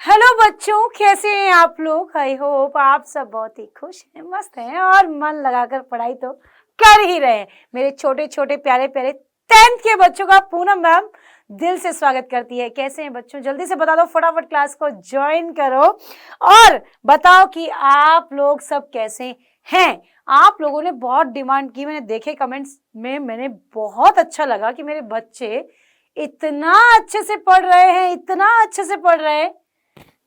Hello बच्चों, कैसे हैं आप लोग। आई होप आप सब बहुत ही खुश हैं, मस्त हैं और मन लगाकर पढ़ाई तो कर ही रहे हैं। मेरे छोटे छोटे प्यारे प्यारे 10th के बच्चों का पूनम मैम दिल से स्वागत करती है। कैसे हैं बच्चों, जल्दी से बता दो, फटाफट क्लास को ज्वाइन करो और बताओ कि आप लोग सब कैसे हैं। आप लोगों ने बहुत डिमांड की, मैंने देखे कमेंट्स में, मैंने बहुत अच्छा लगा कि मेरे बच्चे इतना अच्छे से पढ़ रहे हैं, इतना अच्छे से पढ़ रहे हैं।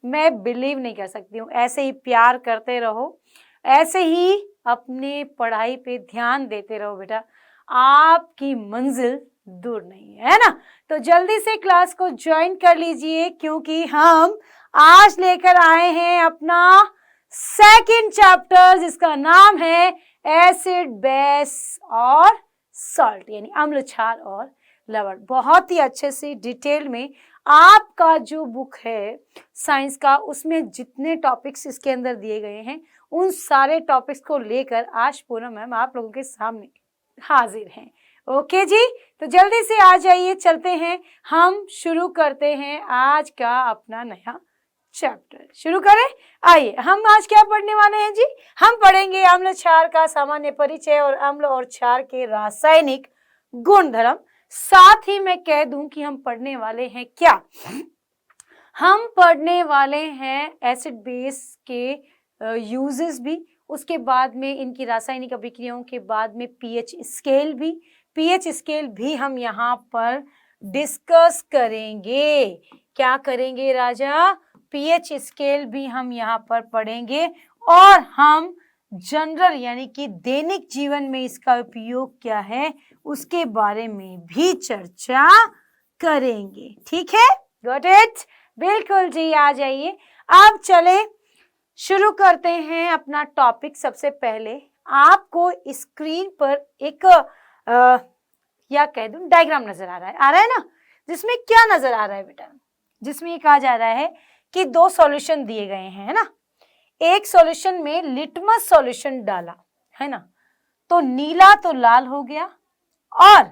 मैं बिलीव नहीं कर सकती हूँ। ऐसे ही प्यार करते रहो, ऐसे ही अपने पढ़ाई पे ध्यान देते रहो बेटा, आपकी मंजिल दूर नहीं है ना। तो जल्दी से क्लास को ज्वाइन कर लीजिए, क्योंकि हम आज लेकर आए हैं अपना सेकंड चैप्टर, जिसका नाम है एसिड, बेस और सॉल्ट, यानी अम्ल, क्षार और लवण। बहुत ही अच्छे से डिटेल में आपका जो बुक है साइंस का, उसमें जितने टॉपिक्स इसके अंदर दिए गए हैं, उन सारे टॉपिक्स को लेकर आज पूनम मैम आप लोगों के सामने हाजिर हैं। ओके जी, तो जल्दी से आ जाइए, चलते हैं, हम शुरू करते हैं आज का अपना नया चैप्टर। शुरू करें। आइए, हम आज क्या पढ़ने वाले हैं जी। हम पढ़ेंगे अम्ल क्षार का सामान्य परिचय और अम्ल और क्षार के रासायनिक गुणधर्म। साथ ही मैं कह दूं कि हम पढ़ने वाले हैं क्या, हम पढ़ने वाले हैं एसिड बेस के यूजेस भी, उसके बाद में इनकी रासायनिक अभिक्रियाओं के बाद में पीएच स्केल भी हम यहाँ पर डिस्कस करेंगे। क्या करेंगे राजा, पीएच स्केल भी हम यहाँ पर पढ़ेंगे और हम जनरल यानी कि दैनिक जीवन में इसका उपयोग क्या है उसके बारे में भी चर्चा करेंगे। ठीक है, गॉट इट, बिल्कुल जी, आ जाइए। अब चले शुरू करते हैं अपना टॉपिक। सबसे पहले आपको स्क्रीन पर एक या कह दूं डायग्राम नजर आ रहा है ना, जिसमें क्या नजर आ रहा है बेटा, जिसमें ये कहा जा रहा है कि दो सॉल्यूशन दिए गए हैं, है ना। एक सॉल्यूशन में लिटमस सॉल्यूशन डाला है ना, तो नीला तो लाल हो गया और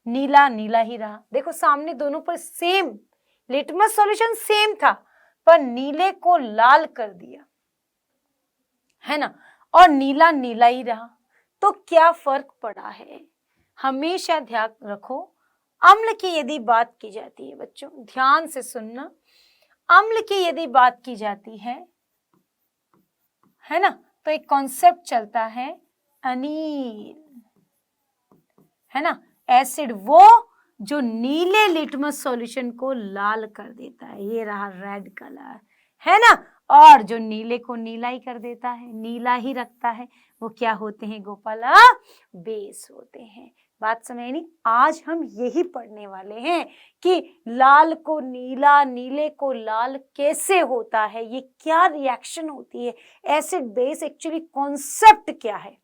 नीला नीला ही रहा। देखो सामने दोनों पर सेम लिटमस सॉल्यूशन सेम था, पर नीले को लाल कर दिया है ना, और नीला नीला ही रहा। तो क्या फर्क पड़ा है, हमेशा ध्यान रखो। अम्ल की यदि बात की जाती है बच्चों, ध्यान से सुनना, अम्ल की यदि बात की जाती है ना, तो एक कॉन्सेप्ट चलता है अनील, है ना। एसिड वो जो नीले लिटमस सॉल्यूशन को लाल कर देता है, ये रहा रेड कलर, है ना, और जो नीले को नीला ही कर देता है, नीला ही रखता है, वो क्या होते हैं गोपाला, बेस होते हैं। बात समझ नहीं। आज हम यही पढ़ने वाले हैं कि लाल को नीला, नीले को लाल कैसे होता है, ये क्या रिएक्शन होती है, एसिड बेस एक्चुअली कॉन्सेप्ट क्या है।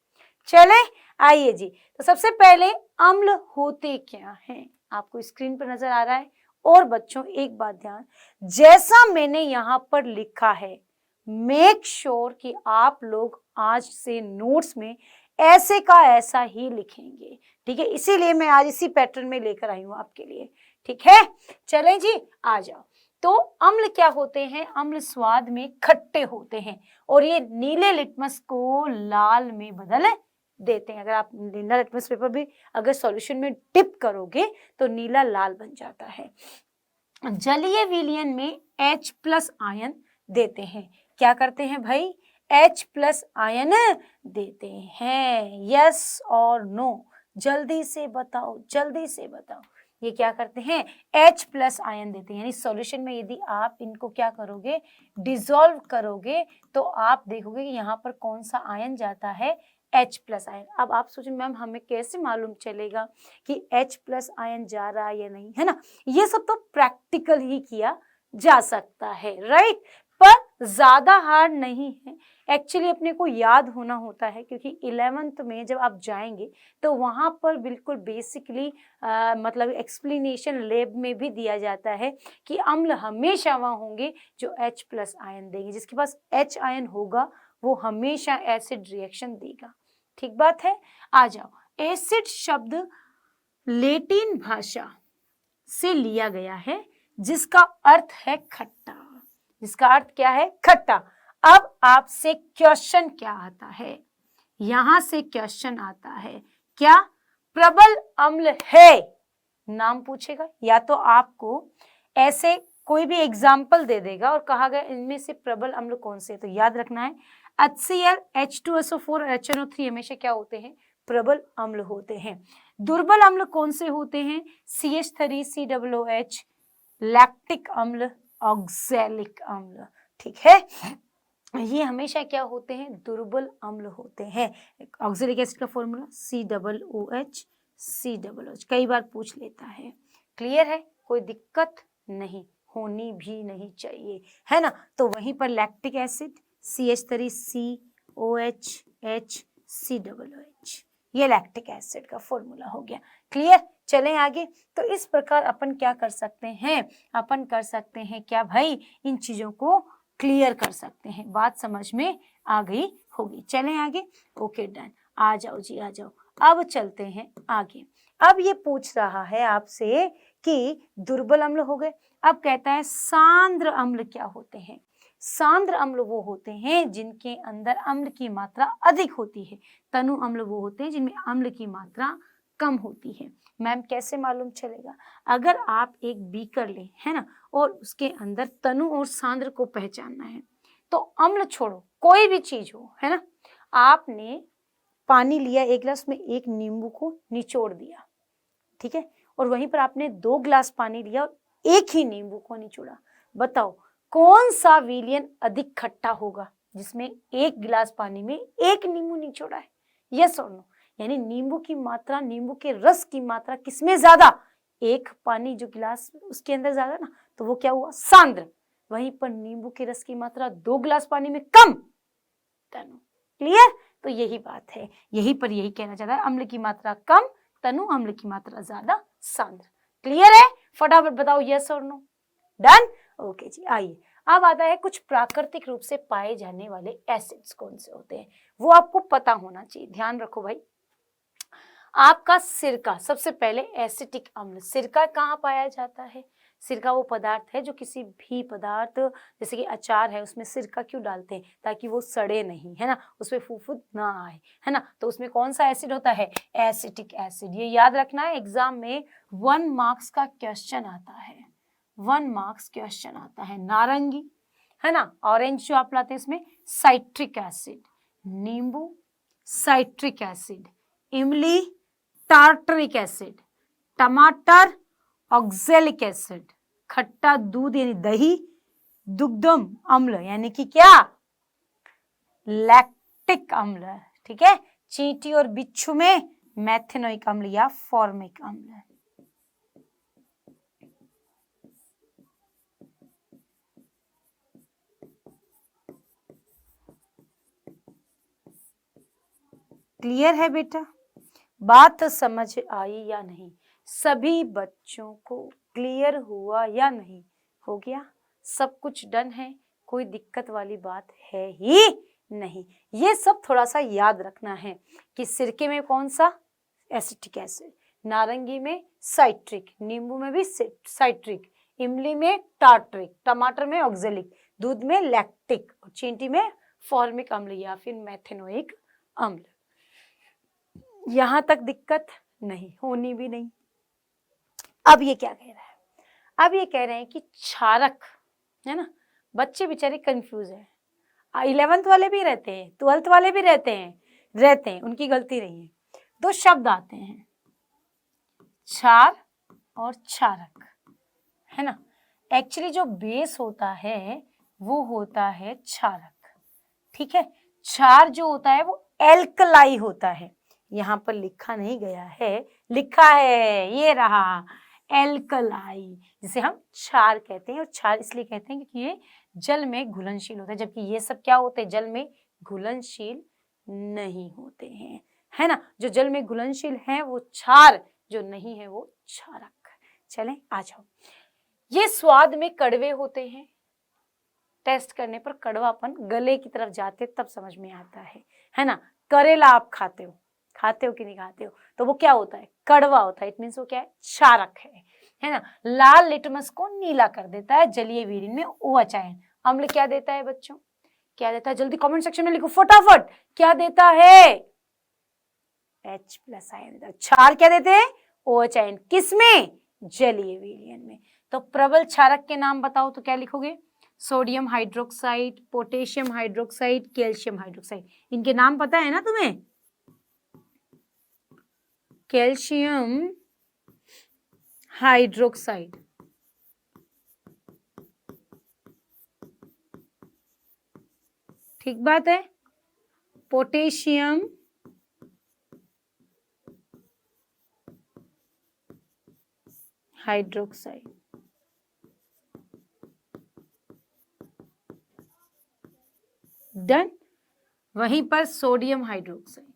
चले आइए जी, तो सबसे पहले अम्ल होते क्या हैं, आपको स्क्रीन पर नजर आ रहा है। और बच्चों एक बात ध्यान, जैसा मैंने यहाँ पर लिखा है, मेक श्योर कि आप लोग आज से नोट्स में ऐसे का ऐसा ही लिखेंगे, ठीक है। इसीलिए मैं आज इसी पैटर्न में लेकर आई हूं आपके लिए, ठीक है। चलें जी, आ जाओ। तो अम्ल क्या होते हैं, अम्ल स्वाद में खट्टे होते हैं और ये नीले लिटमस को लाल में बदल देते हैं। अगर आप नीला लिटमस पेपर भी अगर सॉल्यूशन में डिप करोगे तो नीला लाल बन जाता है। जलीय विलयन में H+ आयन देते हैं। क्या करते हैं भाई, H+ आयन देते हैं। यस और नो, जल्दी से बताओ, जल्दी से बताओ। ये क्या करते हैं, H+ आयन देते हैं, यानी सॉल्यूशन में यदि आप इनको क्या करोगे, डिसॉल्व करोगे, तो आप देखोगे कि यहाँ पर कौन सा आयन जाता है, H+ आयन। अब आप सोचें मैम हमें कैसे मालूम चलेगा कि H+ आयन जा रहा है या नहीं, है ना। ये सब तो प्रैक्टिकल ही किया जा सकता है, राइट, पर ज्यादा हार्ड नहीं है। एक्चुअली अपने को याद होना होता है, क्योंकि 11th में जब आप जाएंगे तो वहां पर बिल्कुल बेसिकली मतलब एक्सप्लेनेशन लैब में भी दिया जाता है कि अम्ल हमेशा वहां होंगे जो H+ आयन देंगे। जिसके पास H आयन होगा वो हमेशा एसिड रिएक्शन देगा। ठीक बात है, आ जाओ। एसिड शब्द लैटिन भाषा से लिया गया है, जिसका अर्थ है खट्टा, जिसका अर्थ क्या है, खट्टा। अब आपसे क्वेश्चन क्या आता है, यहां से क्वेश्चन आता है क्या, प्रबल अम्ल है, नाम पूछेगा, या तो आपको ऐसे कोई भी एग्जाम्पल दे देगा और कहा गया इनमें से प्रबल अम्ल कौन से, तो याद रखना है HCl, H2SO4 और HNO3 हमेशा क्या होते हैं, प्रबल अम्ल होते हैं। दुर्बल अम्ल कौन से होते हैं, CH3COOH, लैक्टिक अम्ल, ऑक्सैलिक अम्ल, ठीक है, ये हमेशा क्या होते हैं, दुर्बल अम्ल होते हैं। ऑक्सैलिक एसिड का फॉर्मूला COOH COOH, कई बार पूछ लेता है। क्लियर है, कोई दिक्कत नहीं, होनी भी नहीं चाहिए, है ना। तो वहीं पर लैक्टिक एसिड CH3COOH COOH, ये लैक्टिक एसिड का फॉर्मूला हो गया। क्लियर, चलें आगे। तो इस प्रकार अपन क्या कर सकते हैं, अपन कर सकते हैं क्या भाई, इन चीजों को क्लियर कर सकते हैं। बात समझ में आ गई होगी। चलें आगे, ओके डन, आ जाओ जी आ जाओ। अब चलते हैं आगे। अब ये पूछ रहा है आपसे कि दुर्बल अम्ल हो गए, अब कहता है सांद्र अम्ल क्या होते हैं। सांद्र अम्ल वो होते हैं जिनके अंदर अम्ल की मात्रा अधिक होती है, तनु अम्ल वो होते हैं जिनमें अम्ल की मात्रा कम होती है। मैम कैसे मालूम चलेगा, अगर आप एक बीकर लें, है ना, और उसके अंदर तनु और सांद्र को पहचानना है, तो अम्ल छोड़ो कोई भी चीज हो, है ना, आपने पानी लिया एक गिलास में, एक नींबू को निचोड़ दिया, ठीक है, और वहीं पर आपने 2 गिलास पानी लिया और एक ही नींबू को निचोड़ा, बताओ कौन सा विलयन अधिक खट्टा होगा, जिसमें 1 गिलास पानी में 1 नींबू निचोड़ा है, यस और नो। यानी नींबू की मात्रा, नींबू के रस की मात्रा किसमें ज्यादा, एक पानी जो गिलास उसके अंदर ज्यादा ना, तो वो क्या हुआ, सांद्र। वहीं पर नींबू के रस की मात्रा 2 गिलास पानी में कम, तनु। क्लियर, तो यही बात है, यही पर यही कहना चाहता है, अम्ल की मात्रा कम, तनु अम्ल की मात्रा ज्यादा, सांद्र। क्लियर है, फटाफट बताओ यस और नो, डन, ओके जी। आइए अब आता है कुछ प्राकृतिक रूप से पाए जाने वाले एसिड्स कौन से होते हैं, वो आपको पता होना चाहिए। ध्यान रखो भाई, आपका सिरका, सबसे पहले एसिटिक अम्ल, सिरका कहाँ पाया जाता है, सिरका वो पदार्थ है जो किसी भी पदार्थ, जैसे कि अचार है, उसमें सिरका क्यों डालते हैं, ताकि वो सड़े नहीं, है ना, उसमें फूफूद ना आए, है ना। तो उसमें कौन सा एसिड होता है, एसिटिक एसिड। ये याद रखना है, एग्जाम में 1 मार्क्स का क्वेश्चन आता है, 1 मार्क्स क्वेश्चन आता है। नारंगी, है ना, ऑरेंज जो आप लाते हैं, इसमें साइट्रिक एसिड, नींबू साइट्रिक एसिड, इमली टार्टरिक एसिड, टमाटर ऑक्सैलिक एसिड, खट्टा दूध यानी दही दुग्धम अम्ल यानी कि क्या, लैक्टिक अम्ल, ठीक है। चींटी और बिच्छू में मेथेनोइक अम्ल या फॉर्मिक अम्ल। क्लियर है बेटा, बात समझ आई या नहीं, सभी बच्चों को क्लियर हुआ या नहीं, हो गया, सब कुछ डन है, कोई दिक्कत वाली बात है ही नहीं। ये सब थोड़ा सा याद रखना है कि सिरके में कौन सा, एसिटिक एसिड, नारंगी में साइट्रिक, नींबू में भी साइट्रिक, इमली में टार्टरिक, टमाटर में ऑक्सैलिक, दूध में लैक्टिक और चींटी में फॉर्मिक अम्ल या फिर मेथेनोइक अम्ल। यहां तक दिक्कत नहीं, होनी भी नहीं। अब ये क्या कह रहा है, अब ये कह रहे हैं कि क्षारक, है ना, बच्चे बेचारे कंफ्यूज है, 11th वाले भी रहते हैं, 12th वाले भी रहते हैं, उनकी गलती नहीं है। 2 शब्द आते हैं, क्षार और क्षारक, है ना। एक्चुअली जो बेस होता है वो होता है क्षारक, ठीक है। क्षार जो होता है वो एल्कलाई होता है, यहाँ पर लिखा नहीं गया है, लिखा है, ये रहा एल्कलाई, जिसे हम क्षार कहते हैं। और क्षार इसलिए कहते हैं क्योंकि ये जल में घुलनशील होता है, जबकि ये सब क्या होते हैं, जल में घुलनशील नहीं होते हैं, है ना। जो जल में घुलनशील है वो क्षार, जो नहीं है वो क्षारक। चलें आ जाओ, ये स्वाद में कड़वे होते हैं, टेस्ट करने पर कड़वापन गले की तरफ जाते तब समझ में आता है ना। करेला आप खाते हो कि नहीं खाते हो, तो वो क्या होता है, कड़वा होता है, इट मीन्स वो क्या है, क्षारक है ना। लाल लिटमस को नीला कर देता है जलीय वीरिन में OH आयन, अम्ल क्या देता है बच्चों, क्या देता है, जल्दी कमेंट सेक्शन में लिखो फटाफट, क्या देता है, H+ आयन देता है। क्षार क्या देते हैं, OH आयन, किसमें, जलीय विलयन में। तो प्रबल क्षारक के नाम बताओ तो क्या लिखोगे, sodium hydroxide, potassium hydroxide, calcium hydroxide. इनके नाम पता है ना तुम्हें, कैल्शियम हाइड्रोक्साइड, ठीक बात है, पोटेशियम हाइड्रोक्साइड, डन। वहीं पर सोडियम हाइड्रोक्साइड,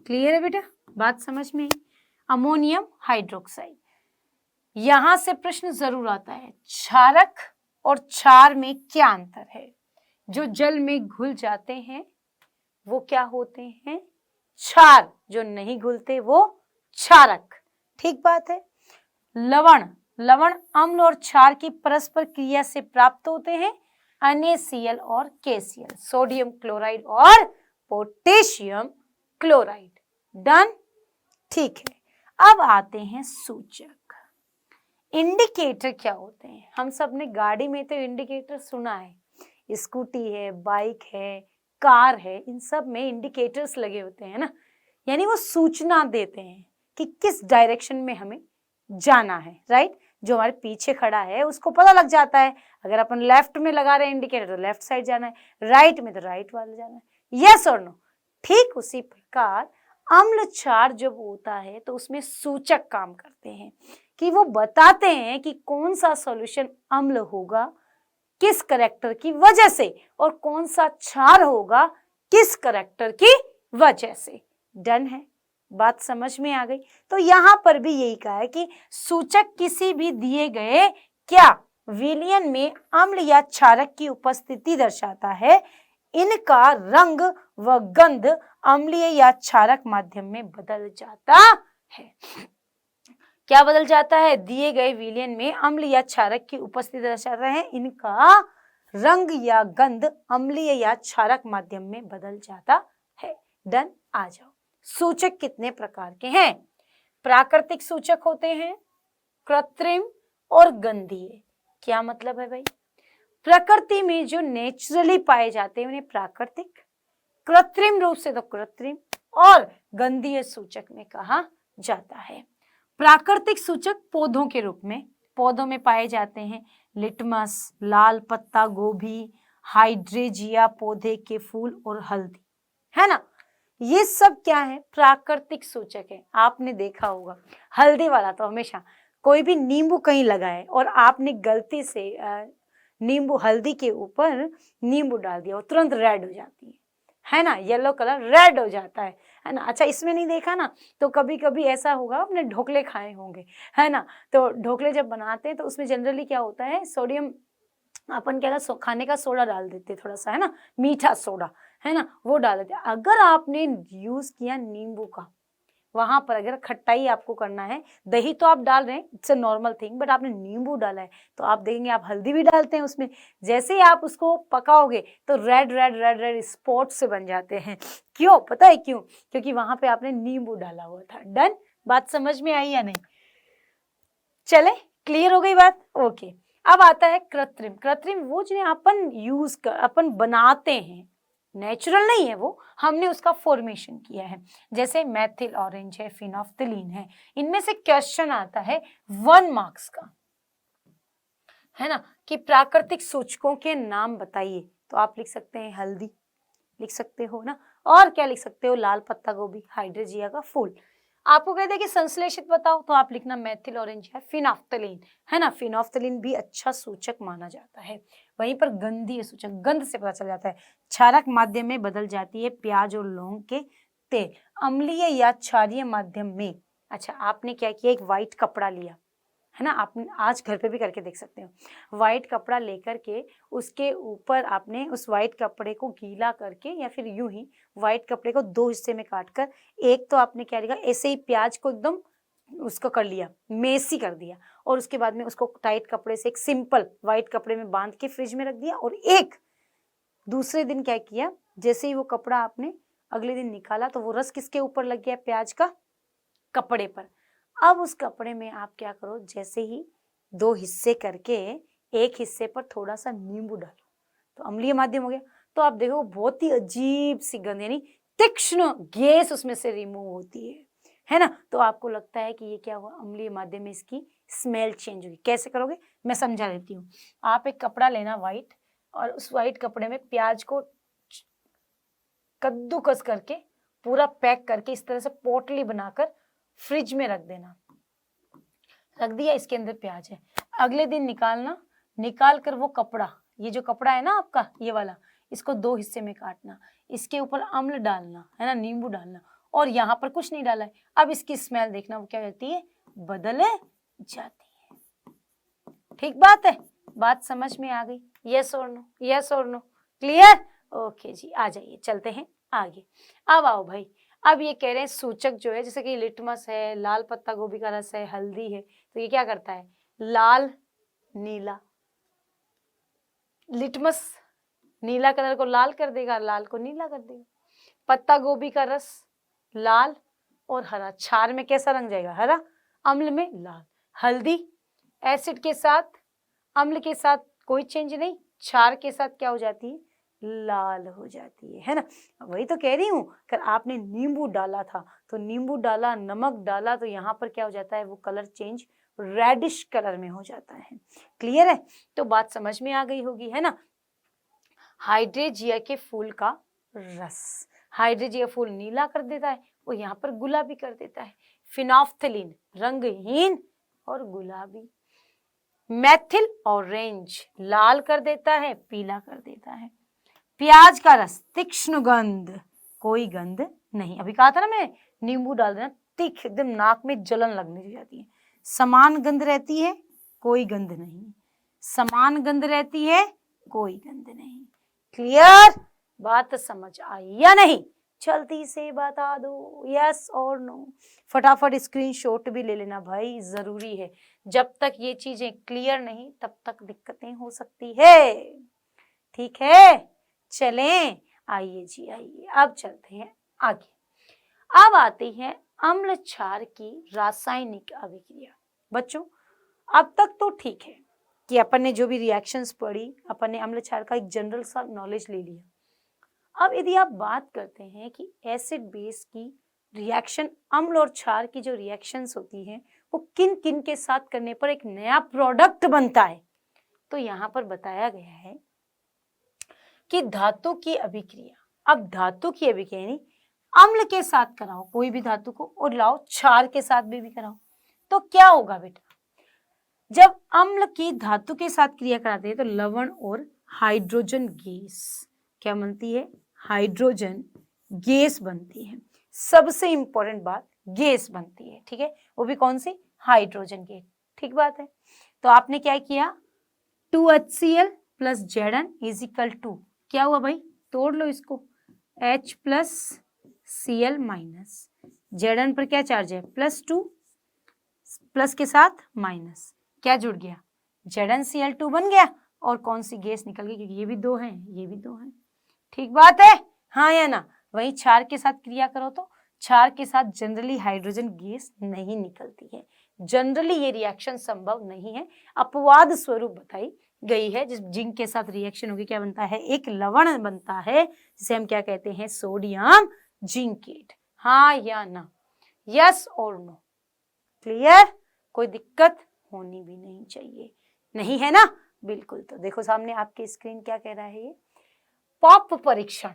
क्लियर है बेटा, बात समझ में आई। अमोनियम हाइड्रोक्साइड, यहां से प्रश्न जरूर आता है, क्षारक और क्षार में क्या अंतर है। जो जल में घुल जाते हैं वो क्या होते हैं, क्षार, जो नहीं घुलते वो क्षारक, ठीक बात है। लवण, लवण अम्ल और क्षार की परस्पर क्रिया से प्राप्त होते हैं, NaCl और KCl, सोडियम क्लोराइड और पोटेशियम क्लोराइड, डन, ठीक है। अब आते हैं सूचक। इंडिकेटर क्या होते हैं, हम सब ने गाड़ी में तो इंडिकेटर सुना है, स्कूटी है, बाइक है, कार है, इन सब में इंडिकेटर्स लगे होते हैं ना, यानी वो सूचना देते हैं कि किस डायरेक्शन में हमें जाना है, राइट। जो हमारे पीछे खड़ा है उसको पता लग जाता है, अगर अपन लेफ्ट में लगा रहे हैं इंडिकेटर तो लेफ्ट साइड जाना है, राइट में तो राइट वाले जाना है, यस और नो। ठीक उसी प्रकार अम्ल क्षार जब होता है तो उसमें सूचक काम करते हैं कि वो बताते हैं कि कौन सा सॉल्यूशन अम्ल होगा किस करैक्टर की वजह से और कौन सा क्षार होगा किस करैक्टर की वजह से, डन है, बात समझ में आ गई। तो यहां पर भी यही कहा है कि सूचक किसी भी दिए गए क्या विलयन में अम्ल या क्षारक की उपस्थिति दर्शाता है, इनका रंग व गंध अम्लीय या क्षारक माध्यम में बदल जाता है। क्या बदल जाता है, दिए गए विलयन में अम्ल या क्षारक की उपस्थिति दर्शाता है, इनका रंग या गंध अम्लीय या क्षारक माध्यम में बदल जाता है, डन। आ जाओ, सूचक कितने प्रकार के हैं, प्राकृतिक सूचक होते हैं, कृत्रिम और गंधीय। क्या मतलब है भाई, प्रकृति में जो नेचुरली पाए जाते हैं उन्हें प्राकृतिक, कृत्रिम रूप से तो कृत्रिम, और गंधीय सूचक में कहा जाता है। प्राकृतिक सूचक पौधों के रूप में, पौधों में पाए जाते हैं, लिटमस, लाल पत्ता गोभी, हाइड्रेजिया पौधे के फूल और हल्दी, है ना, ये सब क्या है, प्राकृतिक सूचक है। आपने देखा होगा हल्दी वाला तो हमेशा, कोई भी नींबू कहीं लगाए और आपने गलती से नींबू, हल्दी के ऊपर नींबू डाल दिया, वो तुरंत रेड हो जाती है ना, येलो कलर रेड हो जाता है ना। अच्छा, इसमें नहीं देखा ना, तो कभी कभी ऐसा होगा, आपने ढोकले खाए होंगे, है ना, तो ढोकले जब बनाते हैं तो उसमें जनरली क्या होता है, सोडियम, अपन क्या खाने का सोडा डाल देते थोड़ा सा, है ना, मीठा सोडा, है ना, वो डाल देते। अगर आपने यूज किया नींबू का, वहां पर अगर खट्टाई आपको करना है, दही तो आप डाल रहे हैं, it's a normal thing, but आपने नींबू डाला है तो आप देखेंगे आप हल्दी भी डालते हैं उसमें, जैसे ही आप उसको पकाओगे तो red red red red spot से बन जाते हैं। क्यों, पता है क्यों, क्योंकि वहां पे आपने नींबू डाला हुआ था, डन। बात समझ में आई या नहीं, चले, क्लियर हो गई बात, ओके। अब आता है कृत्रिम। कृत्रिम वो जिन्हें अपन यूज कर, अपन बनाते हैं, नेचुरल नहीं है वो, हमने उसका फॉर्मेशन किया है, जैसे मेथिल ऑरेंज है, फिनोफ्थलीन है। इनमें से क्वेश्चन आता है 1 मार्क्स का, है ना, कि प्राकृतिक सूचकों के नाम बताइए, तो आप लिख सकते हैं हल्दी, लिख सकते हो ना, और क्या लिख सकते हो, लाल पत्ता गोभी, हाइड्रेजिया का फूल। आपको कहते हैं कि संश्लेषित बताओ, तो आप लिखना मेथिल ऑरेंज है, फिनोफ्थलीन, है ना, फिनोफ्थलीन भी अच्छा सूचक माना जाता है। वहीं पर गंधीय सूचक, गंध से पता चल जाता है, क्षारक माध्यम में बदल जाती है, प्याज और लौंग के तेल, अम्लीय या क्षारीय माध्यम में। अच्छा, आपने क्या किया, एक व्हाइट कपड़ा लिया, है ना, आपने आज घर पे भी करके देख सकते हो, व्हाइट कपड़ा लेकर के उसके ऊपर आपने उस व्हाइट कपड़े को गीला करके या फिर यूं ही व्हाइट कपड़े को 2 हिस्से में काटकर, एक तो आपने क्या लिखा, ऐसे ही प्याज को एकदम उसको कर लिया, मेसी कर दिया, और उसके बाद में उसको टाइट कपड़े से, एक सिंपल वाइट कपड़े में बांध के फ्रिज में रख दिया। और एक दूसरे दिन क्या किया, जैसे ही वो कपड़ा आपने अगले दिन निकाला तो वो रस किसके ऊपर लग गया, प्याज का कपड़े पर। अब उस कपड़े में आप क्या करो, जैसे ही 2 हिस्से करके एक हिस्से पर थोड़ा सा नींबू डालो तो अम्लीय माध्यम हो गया। तो आप देखो बहुत ही अजीब सी गंध, यानी तीक्ष्ण गैस उसमें से रिमूव होती है ना। तो आपको लगता है कि ये क्या हुआ, अम्लीय माध्यम में इसकी स्मेल चेंज हुई। कैसे करोगे, मैं समझा देती हूँ। आप एक कपड़ा लेना वाइट, और उस वाइट कपड़े में प्याज को कद्दूकस करके पूरा पैक करके इस तरह से पोटली बनाकर फ्रिज में रख देना। रख दिया, इसके अंदर प्याज है। अगले दिन निकालना, निकाल कर वो कपड़ा, ये जो कपड़ा है ना आपका ये वाला, इसको 2 हिस्से में काटना, इसके ऊपर अम्ल डालना है ना, नींबू डालना, और यहाँ पर कुछ नहीं डाला है। अब इसकी स्मेल देखना वो क्या होती है, बदल जाती है। ठीक बात है, बात समझ में आ गई? यस और नो, यस और नो, क्लियर? ओके जी, आ जाइए, चलते हैं आगे। अब आओ भाई, अब ये कह रहे हैं सूचक जो है, जैसे कि लिटमस है, लाल पत्ता गोभी का रस है, हल्दी है, तो ये क्या करता है, लाल नीला। लिटमस नीला कलर को लाल कर देगा, लाल को नीला कर देगा। पत्ता गोभी का रस लाल और हरा, क्षार में कैसा रंग जाएगा, हरा, अम्ल में लाल। हल्दी एसिड के साथ, अम्ल के साथ कोई चेंज नहीं, क्षार के साथ क्या हो जाती है, लाल हो जाती है ना। वही तो कह रही हूँ, अगर आपने नींबू डाला था तो नींबू डाला, नमक डाला, तो यहाँ पर क्या हो जाता है, वो कलर चेंज रेडिश कलर में हो जाता है। क्लियर है? तो बात समझ में आ गई होगी, है ना। हाइड्रेजिया के फूल का रस, हाइड्रेजिया फूल नीला कर देता है, वो यहाँ पर गुलाबी कर देता है। फिनोफ्थलीन रंगहीन और गुलाबी। मेथिल ऑरेंज लाल कर देता है, पीला कर देता है। प्याज का रस तीक्ष्ण गंध, कोई गंध नहीं। अभी कहा था ना मैं, नींबू डाल देना, तीख एकदम नाक में जलन लगने लग जाती है। समान गंध रहती है, कोई गंध नहीं। समान गंध रहती है, कोई गंध नहीं। क्लियर? बात समझ आई या नहीं? जल्दी से बता दो, यस और नो। फटाफट स्क्रीनशॉट भी ले लेना भाई, जरूरी है। जब तक ये चीजें क्लियर नहीं तब तक दिक्कतें हो सकती है। ठीक है, चलें, आइए जी आइए, अब चलते हैं आगे। अब आती है अम्ल क्षार की रासायनिक अभिक्रिया। बच्चों अब तक तो ठीक है कि अपन ने जो भी रिएक्शंस पढ़ी, अपन ने अम्ल क्षार का एक जनरल सा नॉलेज ले लिया। अब यदि आप बात करते हैं कि एसिड बेस की रिएक्शन, अम्ल और क्षार की जो रिएक्शंस होती हैं वो किन किन के साथ करने पर एक नया प्रोडक्ट बनता है, तो यहाँ पर बताया गया है कि धातु की अभिक्रिया। अब धातु की अभिक्रिया यानी अम्ल के साथ कराओ कोई भी धातु को, और लाओ क्षार के साथ भी कराओ, तो क्या होगा बेटा, जब अम्ल की धातु के साथ क्रिया कराते हैं तो लवण और हाइड्रोजन गैस क्या बनती है, हाइड्रोजन गैस बनती है। सबसे इंपॉर्टेंट बात, गैस बनती है, ठीक है, वो भी कौन सी, हाइड्रोजन गैस। ठीक बात है। तो आपने क्या किया, 2HCl plus Zn is equal to, क्या हुआ भाई, तोड़ लो इसको, H plus Cl minus, Zn पर क्या चार्ज है, +2, प्लस के साथ माइनस, क्या जुड़ गया, ZnCl2 बन गया, और कौन सी गैस निकल गई, क्योंकि ये भी 2 हैं, ये भी 2 हैं। ठीक बात है, हाँ या ना। वही क्षार के साथ क्रिया करो तो क्षार के साथ जनरली हाइड्रोजन गैस नहीं निकलती है, जनरली ये रिएक्शन संभव नहीं है, अपवाद स्वरूप बताई गई है। जिस जिंक के साथ रिएक्शन होगी क्या बनता है, एक लवण बनता है जिसे हम क्या कहते हैं, सोडियम जिंकेट। हाँ या ना, यस और नो, क्लियर? कोई दिक्कत होनी भी नहीं चाहिए, नहीं है ना, बिल्कुल। तो देखो सामने आपकी स्क्रीन क्या कह रहा है, ये पॉप परीक्षण,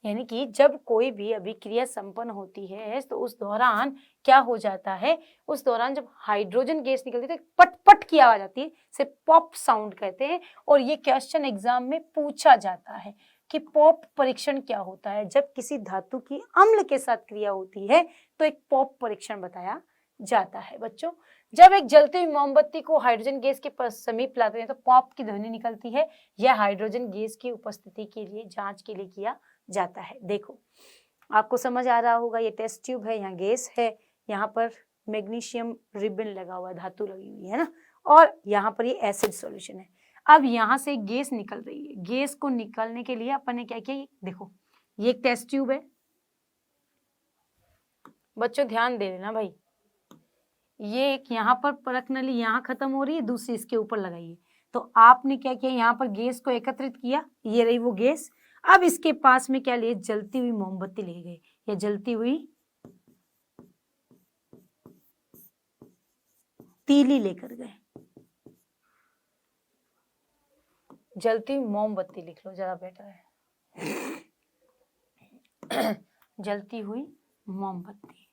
यानी कि जब कोई भी अभिक्रिया संपन्न होती है तो उस दौरान क्या हो जाता है, उस दौरान जब हाइड्रोजन गैस निकलती है तो पट पट की आवाज आती है, इसे पॉप साउंड कहते हैं। और ये क्वेश्चन एग्जाम में पूछा जाता है कि पॉप परीक्षण क्या होता है। जब किसी धातु की अम्ल के साथ क्रिया होती है तो एक पॉप परीक्षण बताया जाता है। बच्चों जब एक जलती हुई मोमबत्ती को हाइड्रोजन गैस के समीप लाते हैं तो पॉप की ध्वनि निकलती है, यह हाइड्रोजन गैस की उपस्थिति के लिए जांच के लिए किया जाता है। देखो आपको समझ आ रहा होगा, ये टेस्ट ट्यूब है, यहाँ गैस है, यहाँ पर मैग्नीशियम रिबन लगा हुआ है, धातु लगी हुई है ना, और यहाँ पर ये एसिड सॉल्यूशन है। अब यहाँ से गैस निकल रही है, गैस को निकलने के लिए अपन ने क्या किया, देखो ये एक टेस्ट ट्यूब है, बच्चों ध्यान दे लेना भाई, ये एक यहाँ पर परख नली यहाँ खत्म हो रही है, दूसरी इसके ऊपर लगाई है। तो आपने क्या किया, यहाँ पर गैस को एकत्रित किया, ये रही वो गैस। अब इसके पास में क्या लिए, जलती हुई मोमबत्ती ले गए, या जलती हुई तीली लेकर गए, जलती हुई मोमबत्ती लिख लो, ज्यादा बेटर है। जलती हुई मोमबत्ती,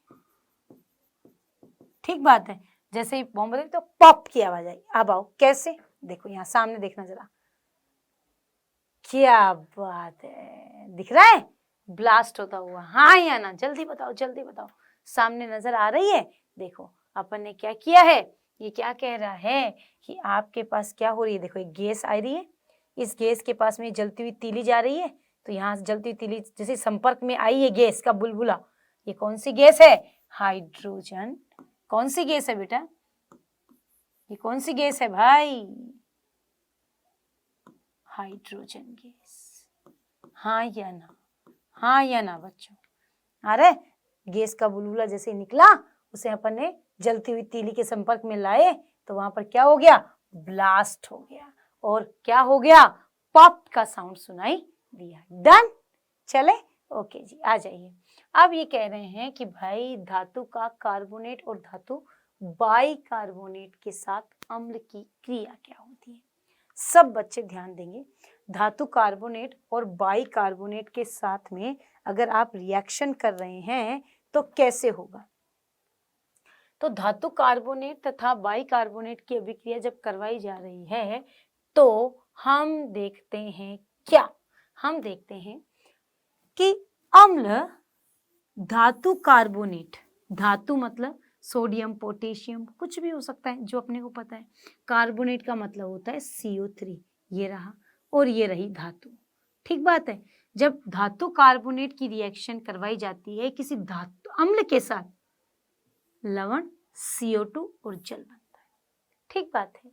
ठीक बात है। जैसे ही मोमबत्ती तो पॉप की आवाज आई। अब आओ कैसे, देखो यहाँ सामने देखना जरा, क्या बात है, दिख रहा है ब्लास्ट होता हुआ, हाँ या ना, जल्दी बताओ जल्दी बताओ, सामने नजर आ रही है। देखो अपन ने क्या किया है, ये क्या कह रहा है कि आपके पास क्या हो रही है, देखो एक गैस आ रही है, इस गैस के पास में जलती हुई तीली जा रही है, तो यहाँ से जलती हुई तीली जैसे संपर्क में आई है गैस का बुलबुला, ये कौन सी गैस है, हाइड्रोजन। कौन सी गैस है बेटा, ये कौन सी गैस है भाई, हाइड्रोजन गैस, हाँ या ना, हाँ या ना बच्चों। अरे गैस का बुलबुला जैसे निकला, उसे अपन ने जलती हुई तीली के संपर्क में लाए, तो वहां पर क्या हो गया, ब्लास्ट हो गया, और क्या हो गया, पॉप का साउंड सुनाई दिया। डन, चले, ओके जी, आ जाइए। अब ये कह रहे हैं कि भाई धातु का कार्बोनेट और धातु बाइकार्बोनेट के साथ अम्ल की क्रिया क्या होती है। सब बच्चे ध्यान देंगे, धातु कार्बोनेट और बाइकार्बोनेट के साथ में अगर आप रिएक्शन कर रहे हैं तो कैसे होगा। तो धातु कार्बोनेट तथा बाइकार्बोनेट की अभिक्रिया जब करवाई जा रही है तो हम देखते हैं क्या, हम देखते हैं कि अम्ल धातु कार्बोनेट, धातु मतलब सोडियम पोटेशियम कुछ भी हो सकता है जो अपने को पता है, कार्बोनेट का मतलब होता है CO3, ये रहा, और ये रही धातु, ठीक बात है। जब धातु कार्बोनेट की रिएक्शन करवाई जाती है किसी धातु अम्ल के साथ, लवण CO2 और जल बनता है, ठीक बात है।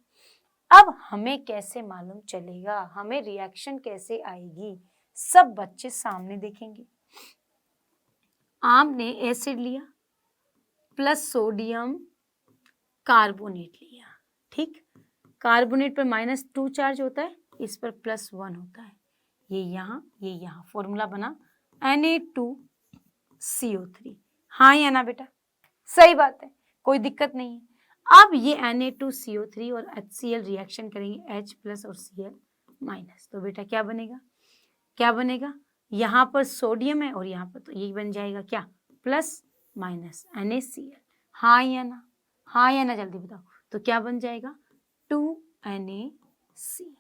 अब हमें कैसे मालूम चलेगा, हमें रिएक्शन कैसे आएगी, सब बच्चे सामने देखेंगे। आपने एसिड लिया प्लस सोडियम कार्बोनेट लिया, ठीक, कार्बोनेट पर -2 चार्ज होता है, इस पर +1 होता है, ये यहाँ फॉर्मूला बना Na2CO3, हाँ या ना बेटा, सही बात है, कोई दिक्कत नहीं है। अब ये Na2CO3 और HCl रिएक्शन करेंगे, H+ और Cl-, तो बेटा क्या बनेगा, क्या बनेगा, यहाँ पर सोडियम है और यहाँ पर, तो ये बन जाएगा क्या, प्लस माइनस NaCl, हाँ या ना, हाँ या ना, जल्दी बताओ, तो क्या बन जाएगा 2NaCl।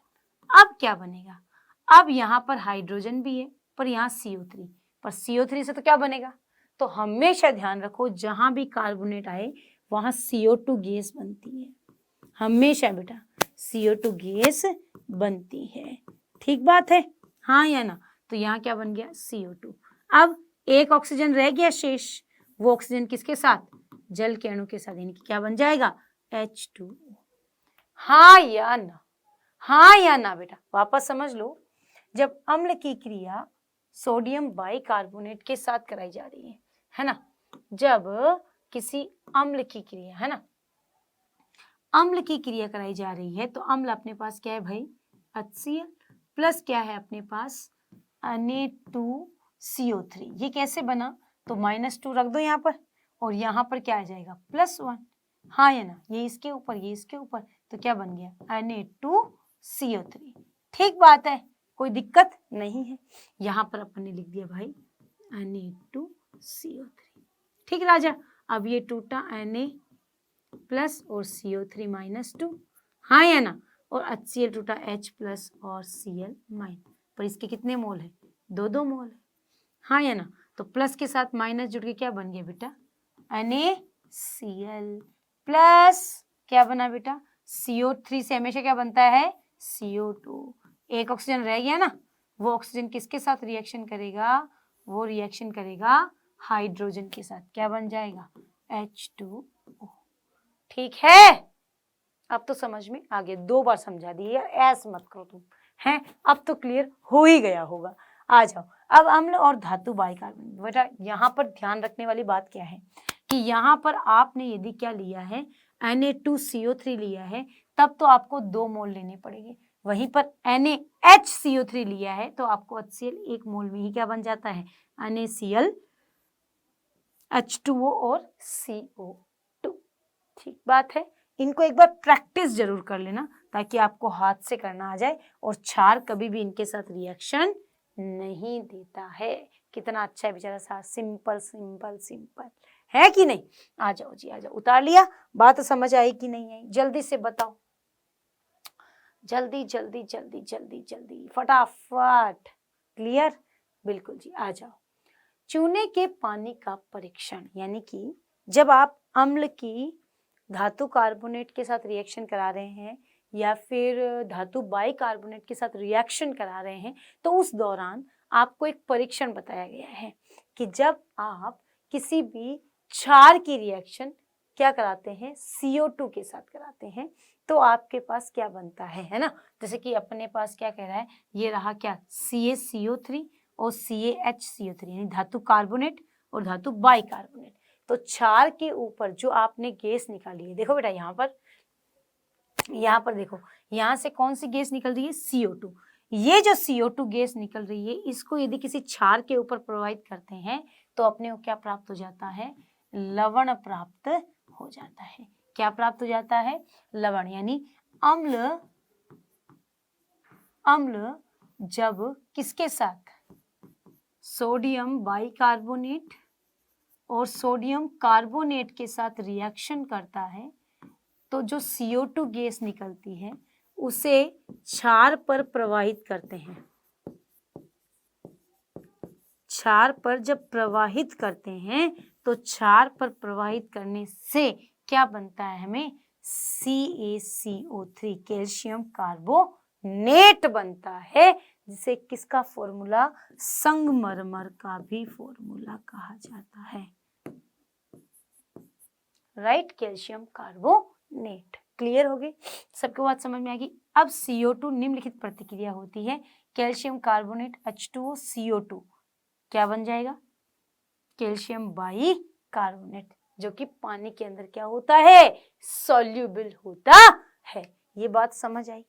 अब क्या बनेगा, अब यहाँ पर हाइड्रोजन भी है पर यहाँ CO3, पर CO3 से तो क्या बनेगा, तो हमेशा ध्यान रखो जहां भी कार्बोनेट आए वहां CO2 गैस बनती है, हमेशा बेटा CO2 गैस बनती है, ठीक बात है, हाँ या ना। तो यहाँ क्या बन गया CO2। अब एक ऑक्सीजन रह गया शेष, वो ऑक्सीजन किसके साथ, जल के अणु के साथ, यानी कि क्या बन जाएगा H2O, हाँ या ना, हाँ या ना बेटा, वापस समझ लो। जब अम्ल की क्रिया सोडियम बाइकार्बोनेट के साथ कराई जा रही है ना, जब किसी अम्ल की क्रिया, है ना, अम्ल की क्रिया कराई जा रही है तो अम्ल अपने पास क्या है भाई, HCl प्लस क्या है अपने पास Na2CO3, ये कैसे बना, तो -2 रख दो यहाँ पर, और यहाँ पर क्या आ जाएगा +1, हाँ या ना, ये इसके ऊपर ये इसके ऊपर, तो क्या बन गया Na2CO3, ठीक बात है, कोई दिक्कत नहीं है। यहाँ पर अपन ने लिख दिया भाई Na2CO3, ठीक राजा। अब ये टूटा Na+ और CO3 -2, हाँ या ना, और HCl टूटा H+ और Cl-, पर इसके कितने मोल है, 2 मोल है, हाँ या ना, तो प्लस के साथ माइनस जुड़ के क्या बन गया बेटा NaCl प्लस क्या बना बेटा CO3 से हमेशा क्या बनता है CO2, एक ऑक्सीजन रह गया ना, वो ऑक्सीजन किसके साथ रिएक्शन करेगा, वो रिएक्शन करेगा हाइड्रोजन के साथ, क्या बन जाएगा H2O, ठीक है, अब तो समझ में आ गया, 2 बार समझा दिए यार, ऐसे मत करो तुम, हैं अब तो क्लियर हो ही गया होगा। आ जाओ, अब अम्ल और धातु बाइकार्बोनेट। बेटा यहाँ पर ध्यान रखने वाली बात क्या है कि यहाँ पर आपने यदि क्या लिया है, Na2CO3 लिया है, तब तो आपको 2 मोल लेने पड़ेंगे। वहीं पर NaHCO3 लिया है तो आपको HCl 1 मोल में ही क्या बन जाता है, NaCl H2O और CO2। ठीक बात है, इनको एक बार प्रैक्टिस जरूर कर लेना ताकि आपको हाथ से करना आ जाए, और क्षार कभी भी इनके साथ रिएक्शन नहीं देता है। कितना अच्छा है बेचारा सा, सिंपल सिंपल सिंपल है कि नहीं। आ जाओ जी, आ जाओ, उतार लिया, बात समझ आई कि नहीं आई, जल्दी से बताओ, जल्दी जल्दी जल्दी जल्दी जल्दी फटाफट। क्लियर, बिल्कुल जी, आ जाओ। चूने के पानी का परीक्षण, यानी कि जब आप अम्ल की धातु कार्बोनेट के साथ रिएक्शन करा रहे हैं या फिर धातु बाइकार्बोनेट के साथ रिएक्शन करा रहे हैं, तो उस दौरान आपको एक परीक्षण बताया गया है कि जब आप किसी भी क्षार की रिएक्शन क्या कराते हैं, CO2 के साथ कराते हैं, तो आपके पास क्या बनता है ना। जैसे कि अपने पास क्या कह रहा है, ये रहा क्या, CaCO3 और CaHCO3, यानी धातु कार्बोनेट और धातु बाइकार्बोनेट। तो क्षार के ऊपर जो आपने गैस निकाली है, देखो बेटा यहाँ पर देखो, यहाँ से कौन सी गैस निकल रही है, CO2। ये जो CO2 गैस निकल रही है, इसको यदि किसी क्षार के ऊपर प्रवाहित करते हैं तो अपने को क्या प्राप्त हो जाता है, लवण प्राप्त हो जाता है। क्या प्राप्त हो जाता है, लवण, यानी अम्ल जब किसके साथ, सोडियम बाइकार्बोनेट और सोडियम कार्बोनेट के साथ रिएक्शन करता है, तो जो CO2 गैस निकलती है उसे क्षार पर प्रवाहित करते हैं। क्षार पर जब प्रवाहित करते हैं तो क्षार पर प्रवाहित करने से क्या बनता है, हमें CaCO3, कैल्शियम कार्बोनेट बनता है, जिसे किसका फॉर्मूला, संगमरमर का भी फॉर्मूला कहा जाता है, राइट, कैल्शियम कार्बोनेट। क्लियर हो गई, सबको बात समझ में आ गई। अब CO2 निम्नलिखित प्रतिक्रिया होती है, कैल्शियम कार्बोनेट H2O CO2 क्या बन जाएगा, कैल्शियम बाइकार्बोनेट, जो कि पानी के अंदर क्या होता है, सॉल्युबल होता है। ये बात समझ आई,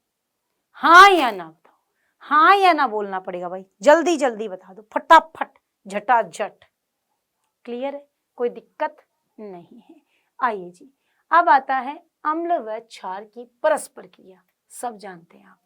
हाँ या ना बताओ, हाँ या ना बोलना पड़ेगा भाई, जल्दी जल्दी बता दो, फटाफट झटाझट। क्लियर है, कोई दिक्कत नहीं है। आइए जी, अब आता है अम्ल व क्षार की परस्पर क्रिया। सब जानते हैं आप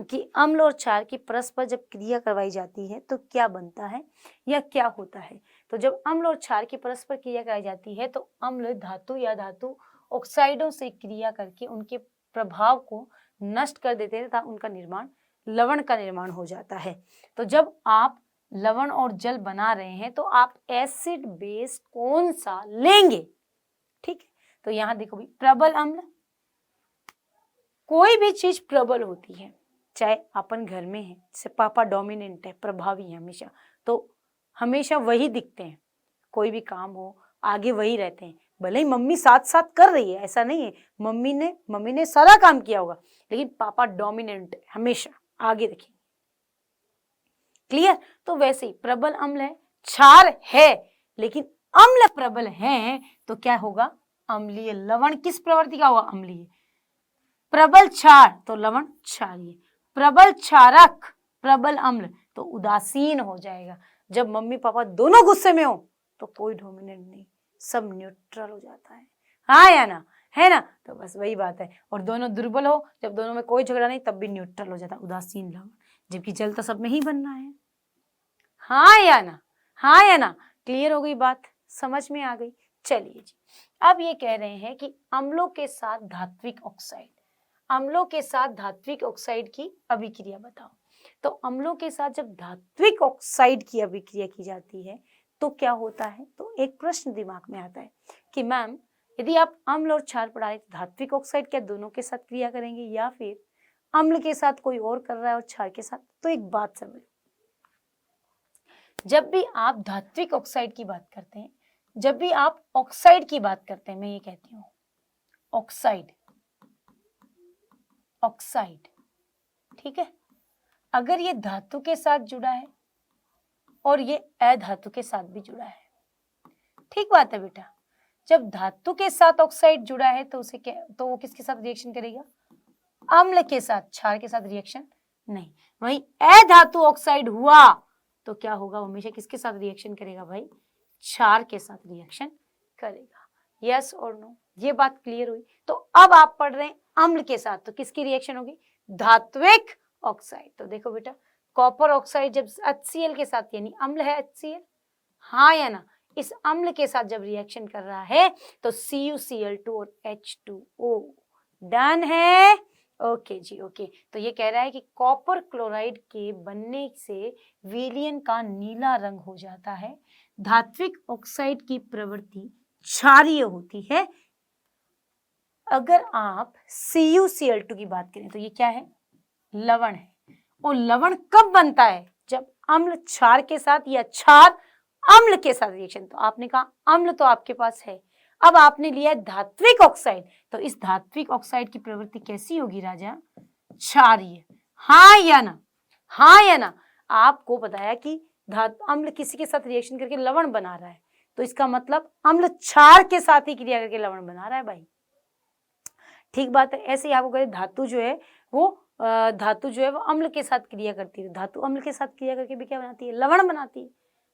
कि अम्ल और क्षार की परस्पर जब क्रिया करवाई जाती है तो क्या बनता है या क्या होता है। तो जब अम्ल और क्षार की परस्पर क्रिया कराई जाती है तो अम्ल धातु या धातु ऑक्साइडों से क्रिया करके उनके प्रभाव को नष्ट कर देते हैं तथा उनका निर्माण, लवण का निर्माण हो जाता है। तो जब आप लवण और जल बना रहे हैं तो आप एसिड बेस कौन सा लेंगे, ठीक है। तो यहाँ देखो भाई, प्रबल अम्ल, कोई भी चीज प्रबल होती है, चाहे अपन घर में है, जैसे पापा डोमिनेंट है, प्रभावी है हमेशा, तो हमेशा वही दिखते हैं, कोई भी काम हो आगे वही रहते हैं, भले ही मम्मी साथ साथ कर रही है, ऐसा नहीं है, मम्मी ने सारा काम किया होगा, लेकिन पापा डोमिनेंट है, हमेशा आगे रखेंगे। क्लियर, तो वैसे ही प्रबल अम्ल है, क्षार है, लेकिन अम्ल प्रबल है तो क्या होगा, अम्लीय। लवण किस प्रवृत्ति का होगा, अम्लीय। प्रबल क्षार तो लवण क्षारीय, प्रबल क्षारक प्रबल अम्ल तो उदासीन हो जाएगा। जब मम्मी पापा दोनों गुस्से में हो तो कोई डोमिनेंट नहीं, सब न्यूट्रल हो जाता है, हाँ या ना, है ना। तो बस वही बात है। और दोनों दुर्बल हो, जब दोनों में कोई झगड़ा नहीं, तब भी न्यूट्रल हो जाता है, उदासीन लवण, जबकि जल तो सब में ही बनना है, हाँ या ना, हाँ या ना। क्लियर हो गई बात, समझ में आ गई। चलिए जी, अब ये कह रहे हैं कि अम्लों के साथ धात्विक ऑक्साइड, अम्लों के साथ धात्विक ऑक्साइड की अभिक्रिया बताओ। तो अम्लों के साथ जब धात्विक ऑक्साइड की अभिक्रिया की जाती है तो क्या होता है, तो एक प्रश्न दिमाग में आता है कि मैम यदि आप अम्ल और क्षार पढ़ाए तो धात्विक ऑक्साइड क्या दोनों के साथ क्रिया करेंगे या फिर अम्ल के साथ कोई और कर रहा है और क्षार के साथ। तो एक बात समझो, जब भी आप धात्विक ऑक्साइड की बात करते हैं जब भी आप ऑक्साइड की बात करते हैं, मैं ये कहती हूँ ऑक्साइड, ऑक्साइड, ठीक है, अगर ये धातु के साथ जुड़ा है और ये अधातु के साथ भी जुड़ा है, ठीक बात है बेटा। जब धातु के साथ ऑक्साइड जुड़ा है तो उसे क्या, तो वो किसके साथ रिएक्शन करेगा? अम्ल के साथ, क्षार के साथ रिएक्शन नहीं। वहीं अधातु ऑक्साइड हुआ तो क्या होगा? हमेशा किसके साथ रिएक्शन करेगा भाई? क्षार के साथ रिएक्शन करेगा। यस और नो, ये बात क्लियर हुई। तो अब आप पढ़ रहे हैं अम्ल के साथ, तो किसकी रिएक्शन होगी? धात्विक ऑक्साइड। तो देखो बेटा, कॉपर ऑक्साइड जब HCl के साथ, यानी अम्ल है HCl, हाँ या ना, इस अम्ल के साथ जब रिएक्शन कर रहा है तो CuCl2 और H2O डन है। ओके जी, ओके। तो ये कह रहा है कि कॉपर क्लोराइड के बनने से विलयन का नीला रंग हो जाता है। धात्विक ऑक्साइड की प्रवृत्ति क्षारीय होती है। अगर आप CuCl2 की बात करें तो ये क्या है? लवण है। और लवण कब बनता है? जब अम्ल क्षार के साथ या क्षार अम्ल के साथ रिएक्शन। तो आपने कहा अम्ल तो आपके पास है, अब आपने लिया धात्विक ऑक्साइड, तो इस धात्विक ऑक्साइड की प्रवृत्ति कैसी होगी राजा? क्षारीय। हाँ या ना? हाँ या ना? आपको बताया कि अम्ल किसी के साथ रिएक्शन करके लवण बना रहा है, तो इसका मतलब अम्ल क्षार के साथ ही क्रिया करके लवण बना रहा है भाई। ठीक बात है। ऐसे ही आपको कहे धातु जो है वो वो अम्ल के साथ क्रिया करती है। धातु अम्ल के साथ क्रिया करके भी क्या बनाती है? लवण बनाती है।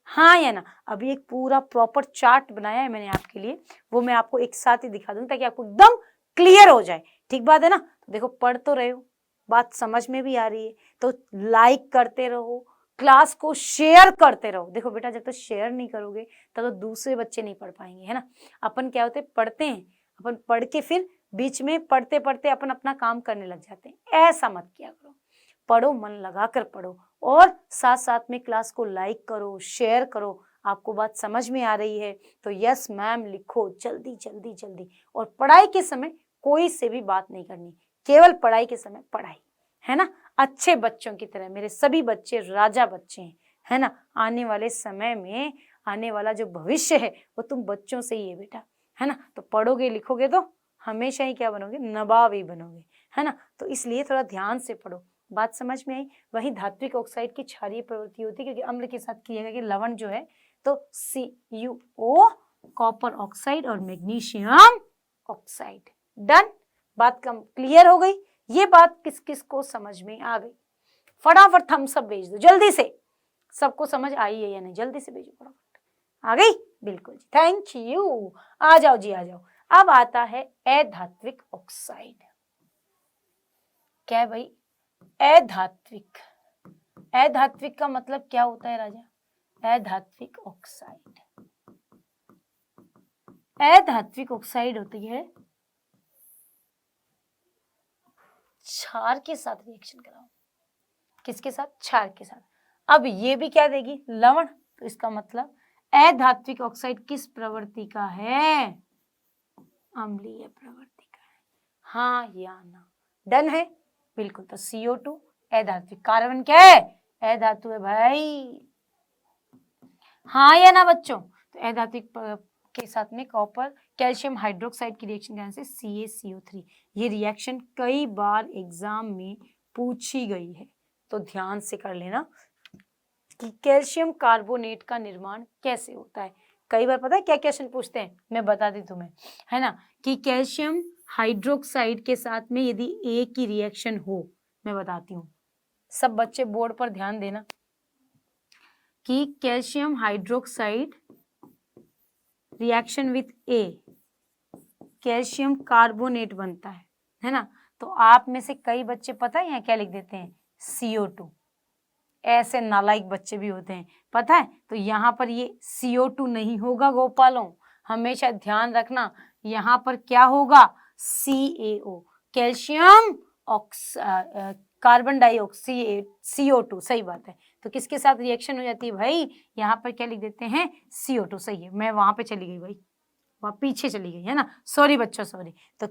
हाँ या ना? अभी एक पूरा प्रॉपर चार्ट बनाया है मैंने आपके लिए, वो मैं आपको एक साथ ही दिखा दूंगी ताकि आपको एकदम क्लियर हो जाए। ठीक बात है ना? तो देखो, पढ़ तो रहे हो, बात समझ में भी आ रही है, तो लाइक करते रहो, क्लास को शेयर करते रहो। देखो बेटा, जब तक शेयर नहीं करोगे तब तो दूसरे बच्चे नहीं पढ़ पाएंगे, है ना? अपन क्या होते, पढ़ते हैं, अपन पढ़ के फिर बीच में पढ़ते पढ़ते अपन अपना काम करने लग जाते हैं। ऐसा मत किया करो, पढ़ो, मन लगाकर पढ़ो, और साथ साथ में क्लास को लाइक करो, शेयर करो। आपको बात समझ में आ रही है तो यस मैम लिखो जल्दी जल्दी जल्दी। और पढ़ाई के समय कोई से भी बात नहीं करनी, केवल पढ़ाई के समय पढ़ाई, है ना? अच्छे बच्चों की तरह, मेरे सभी बच्चे राजा बच्चे हैं, है ना? आने वाले समय में आने वाला जो भविष्य है वो तुम बच्चों से ही है बेटा, है ना? तो पढ़ोगे लिखोगे तो हमेशा ही क्या बनोगे? नवाब ही बनोगे, है ना? तो इसलिए थोड़ा ध्यान से पढ़ो। बात समझ में आई? वही धात्विक ऑक्साइड की क्षारीय प्रवृत्ति होती है, क्योंकि अम्ल के साथ क्रिया करके लवण जो है तो CuO कॉपर ऑक्साइड और मैग्नीशियम ऑक्साइड। डन? बात कम क्लियर हो गई? ये बात किस किस को समझ में आ गई? फटाफट थम्स अप भेज दो जल्दी से। सबको समझ आई है या नहीं? जल्दी से भेजो फटाफट। आ गई? बिल्कुल जी, थैंक यू। आ जाओ जी, आ जाओ। अब आता है अधात्विक ऑक्साइड। क्या है भाई? अधात्विक। अधात्विक का मतलब क्या होता है राजा? अधात्विक ऑक्साइड, अधात्विक ऑक्साइड होती है क्षार के साथ रिएक्शन कराओ। किसके साथ? क्षार के साथ। अब ये भी क्या देगी? लवण। तो इसका मतलब अधात्विक ऑक्साइड किस प्रवृत्ति का है? अम्लीय प्रवृत्ति का है। हाँ या ना? डन है? बिल्कुल। तो CO2 अधात्विक, कार्बन क्या है? अधातु है भाई। हाँ या ना बच्चों? तो अधात्विक के साथ में कॉपर कैल्शियम हाइड्रोक्साइड की रिएक्शन करने से CaCO3। ये रिएक्शन कई बार एग्जाम में पूछी गई है, तो ध्यान से कर लेना कि कैल्शियम कार्बोनेट का निर्माण कैसे होता है। कई बार पता है क्या क्वेश्चन पूछते हैं, मैं बता दी तुम्हें, है ना, कि कैल्शियम हाइड्रोक्साइड के साथ में यदि एक की रिएक्शन हो, मैं बताती हूँ, सब बच्चे बोर्ड पर ध्यान देना, कि calcium hydroxide reaction with A calcium carbonate बनता है ना? तो आप में से कई बच्चे पता है यहाँ क्या लिख देते हैं? CO2। ऐसे नालायक बच्चे भी होते हैं, पता है? तो यहाँ पर ये CO2 नहीं होगा गोपालों, हमेशा ध्यान रखना, यहाँ पर क्या होगा? CaO calcium carbon dioxide CO2। सही बात है। तो किसके साथ रिएक्शन हो जाती है भाई? यहाँ पर क्या लिख देते हैं? CO2। सही है, मैं वहां पे चली गई भाई, वहां पीछे चली गई, है ना? सॉरी बच्चों, सॉरी। तो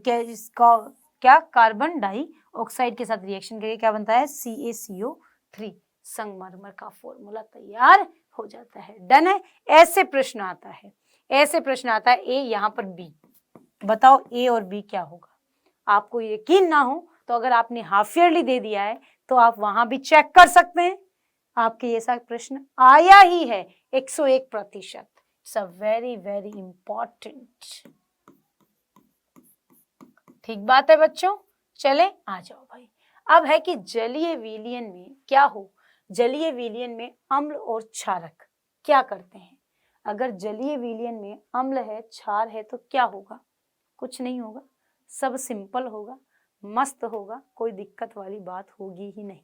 क्या कार्बन डाइऑक्साइड के साथ रिएक्शन करके क्या बनता है? CaCO3। संगमरमर का फॉर्मूला तैयार हो जाता है। डन है? ऐसे प्रश्न आता है, ऐसे प्रश्न आता है ए यहाँ पर बी, बताओ ए और बी क्या होगा। आपको यकीन ना हो तो अगर आपने हाफ ईयरली दे दिया है तो आप वहां भी चेक कर सकते हैं, आपके ये ऐसा प्रश्न आया ही है 101%। It's a very very important. ठीक बात है बच्चों, चले आ जाओ भाई। अब है कि जलीय विलयन में क्या हो, जलीय विलयन में अम्ल और क्षारक क्या करते हैं। अगर जलीय विलयन में अम्ल है क्षार है तो क्या होगा, कुछ नहीं होगा, सब सिंपल होगा, मस्त होगा, कोई दिक्कत वाली बात होगी ही नहीं।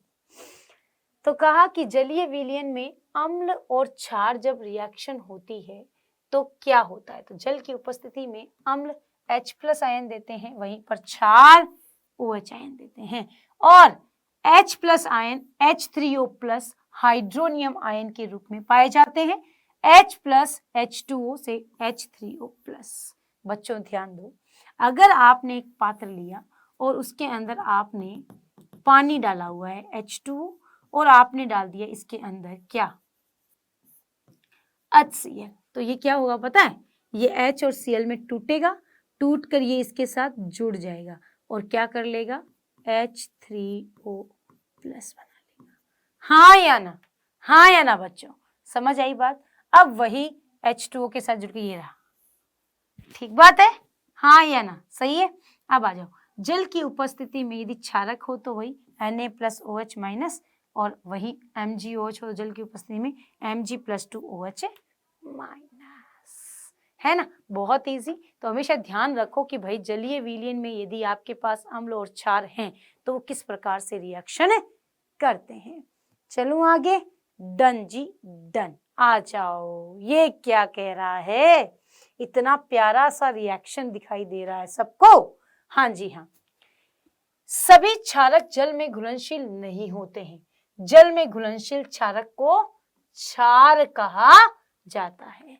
तो कहा कि जलीय विलयन में अम्ल और क्षार जब रिएक्शन होती है तो क्या होता है। तो जल की उपस्थिति में अम्ल H+ आयन देते हैं, वहीं पर क्षार OH आयन देते हैं, और H+ ion H3O+ hydronium ion के रूप में पाए जाते हैं, H+ H2O से H3O+। बच्चों ध्यान दो, अगर आपने एक पात्र लिया और उसके अंदर आपने पानी डाला हुआ है H2O और आपने डाल दिया इसके अंदर क्या, HCl, तो ये क्या होगा पता है, ये H और Cl में टूटेगा, टूट कर ये इसके साथ जुड़ जाएगा और क्या कर लेगा, H3O+ बना लेगा। हाँ या ना, हाँ या ना बच्चों, समझ आई बात। अब वही H2O के साथ जुड़ के ये रहा, ठीक बात है, हाँ या ना, सही है। अब आ जाओ, जल की उपस्थिति में यदि क्षारक हो तो वही Na+OH- और वही MgOH हो, जल की उपस्थिति में Mg+2OH-, है ना, बहुत इजी। तो हमेशा ध्यान रखो कि भाई जलीय विलयन में यदि आपके पास अम्ल और क्षार हैं तो वो किस प्रकार से रिएक्शन करते हैं। चलो आगे, डन जी डन, आ जाओ। ये क्या कह रहा है, इतना प्यारा सा रिएक्शन दिखाई दे रहा है सबको। हाँ जी हाँ, सभी क्षारक जल में घुलनशील नहीं होते हैं, जल में घुलनशील क्षारक को क्षार कहा जाता है।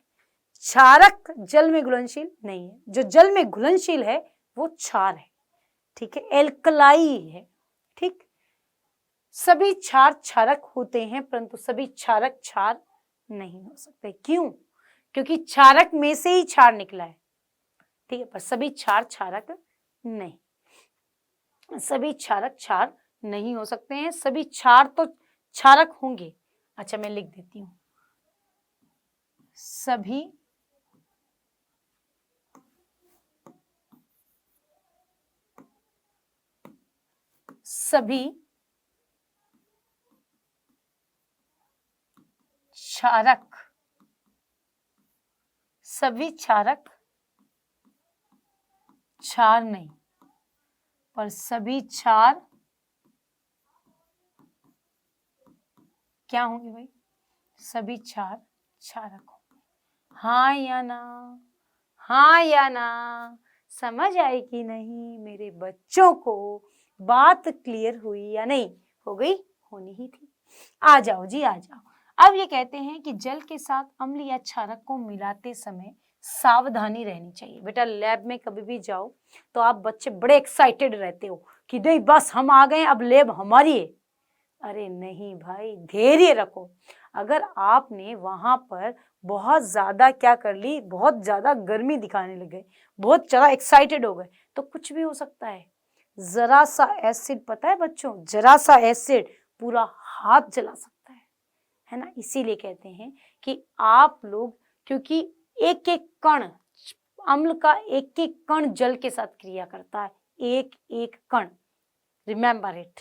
क्षारक जल में घुलनशील नहीं है, जो जल में घुलनशील है वो क्षार है, ठीक है, एल्कलाई है, ठीक। सभी क्षार क्षारक होते हैं परंतु सभी क्षारक क्षार नहीं हो सकते, क्यों, क्योंकि क्षारक में से ही क्षार निकला है, ठीक है, पर सभी क्षार क्षारक नहीं, सभी क्षारक क्षार नहीं हो सकते हैं, सभी क्षार तो क्षारक होंगे। अच्छा मैं लिख देती हूं, सभी क्षारक, सभी क्षारक क्षार नहीं, पर सभी क्षार क्या होंगे भाई, सभी क्षार क्षारक होंगे। हाँ या ना, हाँ या ना, समझ आई कि नहीं मेरे बच्चों को, बात क्लियर हुई या नहीं, हो गई, होनी ही थी। आ जाओ जी आ जाओ। अब ये कहते हैं कि जल के साथ अम्ल या क्षारक को मिलाते समय सावधानी रहनी चाहिए। बेटा लैब में कभी भी जाओ तो आप बच्चे बड़े एक्साइटेड रहते हो कि नहीं बस हम आ गए, अब लैब हमारी है। अरे नहीं भाई, धैर्य रखो। अगर आपने वहां पर बहुत ज्यादा क्या कर ली, बहुत ज्यादा गर्मी दिखाने लगे, बहुत ज्यादा एक्साइटेड हो गए तो कुछ भी हो सकता है। जरा सा एसिड, पता है बच्चों, जरा सा एसिड पूरा हाथ जला सकता है ना। इसीलिए कहते हैं कि आप लोग, क्योंकि एक एक कण, अम्ल का एक एक कण जल के साथ क्रिया करता है, एक एक कण, रिमेंबर इट।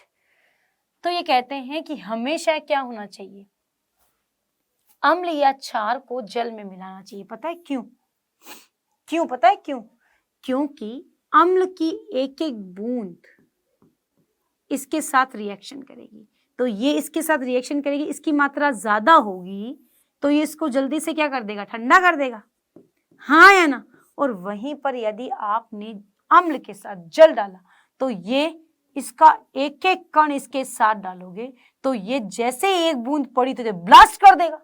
तो ये कहते हैं कि हमेशा क्या होना चाहिए, अम्ल या क्षार को जल में मिलाना चाहिए। पता है क्यों, क्यों पता है क्यों, क्योंकि अम्ल की एक एक बूंद इसके साथ रिएक्शन करेगी, तो ये इसके साथ रिएक्शन करेगी, इसकी मात्रा ज्यादा होगी तो ये इसको जल्दी से क्या कर देगा, ठंडा कर देगा, हाँ या ना। और वहीं पर यदि आपने अम्ल के साथ जल डाला तो ये इसका एक एक कण इसके साथ डालोगे तो ये जैसे एक बूंद पड़ी तो ये ब्लास्ट कर देगा,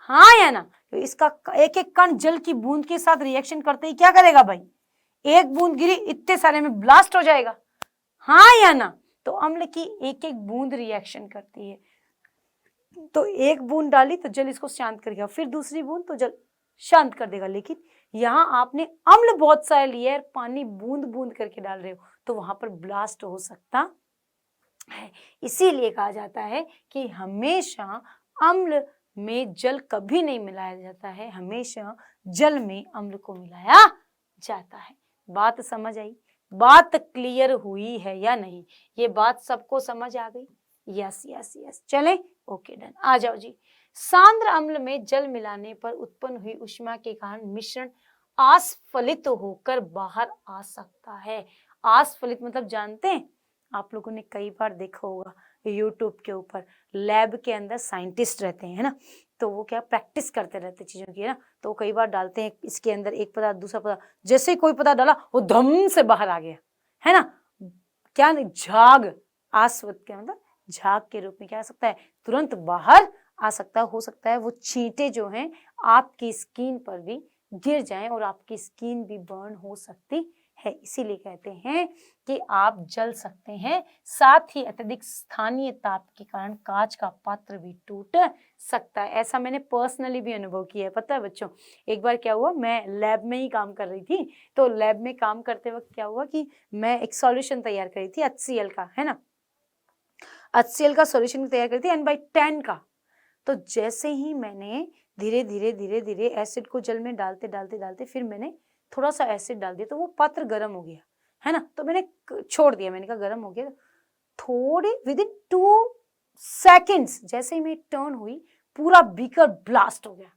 हाँ या ना। तो इसका एक एक कण जल की बूंद के साथ रिएक्शन करते ही क्या करेगा भाई, एक बूंद गिरी इतने सारे में ब्लास्ट हो जाएगा, हाँ या ना। तो अम्ल की एक एक बूंद रिएक्शन करती है, तो एक बूंद डाली तो जल इसको शांत कर गया, फिर दूसरी बूंद तो जल शांत कर देगा। लेकिन यहाँ आपने अम्ल बहुत सारे लिए और पानी बूंद बूंद करके डाल रहे हो तो वहां पर ब्लास्ट हो सकता है। इसीलिए कहा जाता है कि हमेशा अम्ल में जल कभी नहीं मिलाया जाता है, हमेशा जल में अम्ल को मिलाया जाता है। बात समझ आई? बात क्लियर हुई है या नहीं? ये बात सबको समझ आ गई? यस यस यस, चले ओके डन। आ जाओ जी। सांद्र अम्ल में जल मिलाने पर उत्पन्न हुई ऊष्मा के कारण मिश्रण आस्फलित होकर बाहर आ सकता है। आस्फलित मतलब जानते हैं? आप लोगों ने कई बार देखा होगा यूट्यूब के ऊपर, लैब के अंदर साइंटिस्ट रहते हैं, है ना, तो वो क्या प्रैक्टिस करते रहते चीजों की, है ना, तो वो कई बार डालते हैं इसके अंदर एक पदार्थ दूसरा पदार्थ, जैसे ही कोई पदार्थ डाला वो धम से बाहर आ गया, है ना, क्या नहीं, झाग, आस्वद के मतलब झाग के रूप में क्या आ सकता है, तुरंत बाहर आ सकता है। हो सकता है वो छींटे जो हैं आपकी स्किन पर भी गिर जाएं और आपकी स्किन भी बर्न हो सकती है। इसीलिए कहते हैं कि आप जल सकते हैं। साथ ही अत्यधिक स्थानीय ताप के कारण कांच का पात्र भी टूट सकता है। ऐसा मैंने पर्सनली भी अनुभव किया है। पता है बच्चों, एक बार क्या हुआ, मैं लैब में ही काम कर रही थी, तो लैब में काम करते वक्त क्या हुआ कि मैं एक सॉल्यूशन तैयार करी थी HCl का, है ना, HCl का सॉल्यूशन तैयार करी थी N/10 का। तो जैसे ही मैंने धीरे धीरे धीरे धीरे एसिड को जल में डालते डालते डालते फिर मैंने थोड़ा सा एसिड डाल दिया तो वो पात्र गर्म हो गया, है ना, तो मैंने छोड़ दिया, मैंने कहा गर्म हो गया। थोड़े विदिन 2 सेकेंड्स जैसे ही मैं टर्न हुई पूरा बीकर ब्लास्ट हो गया,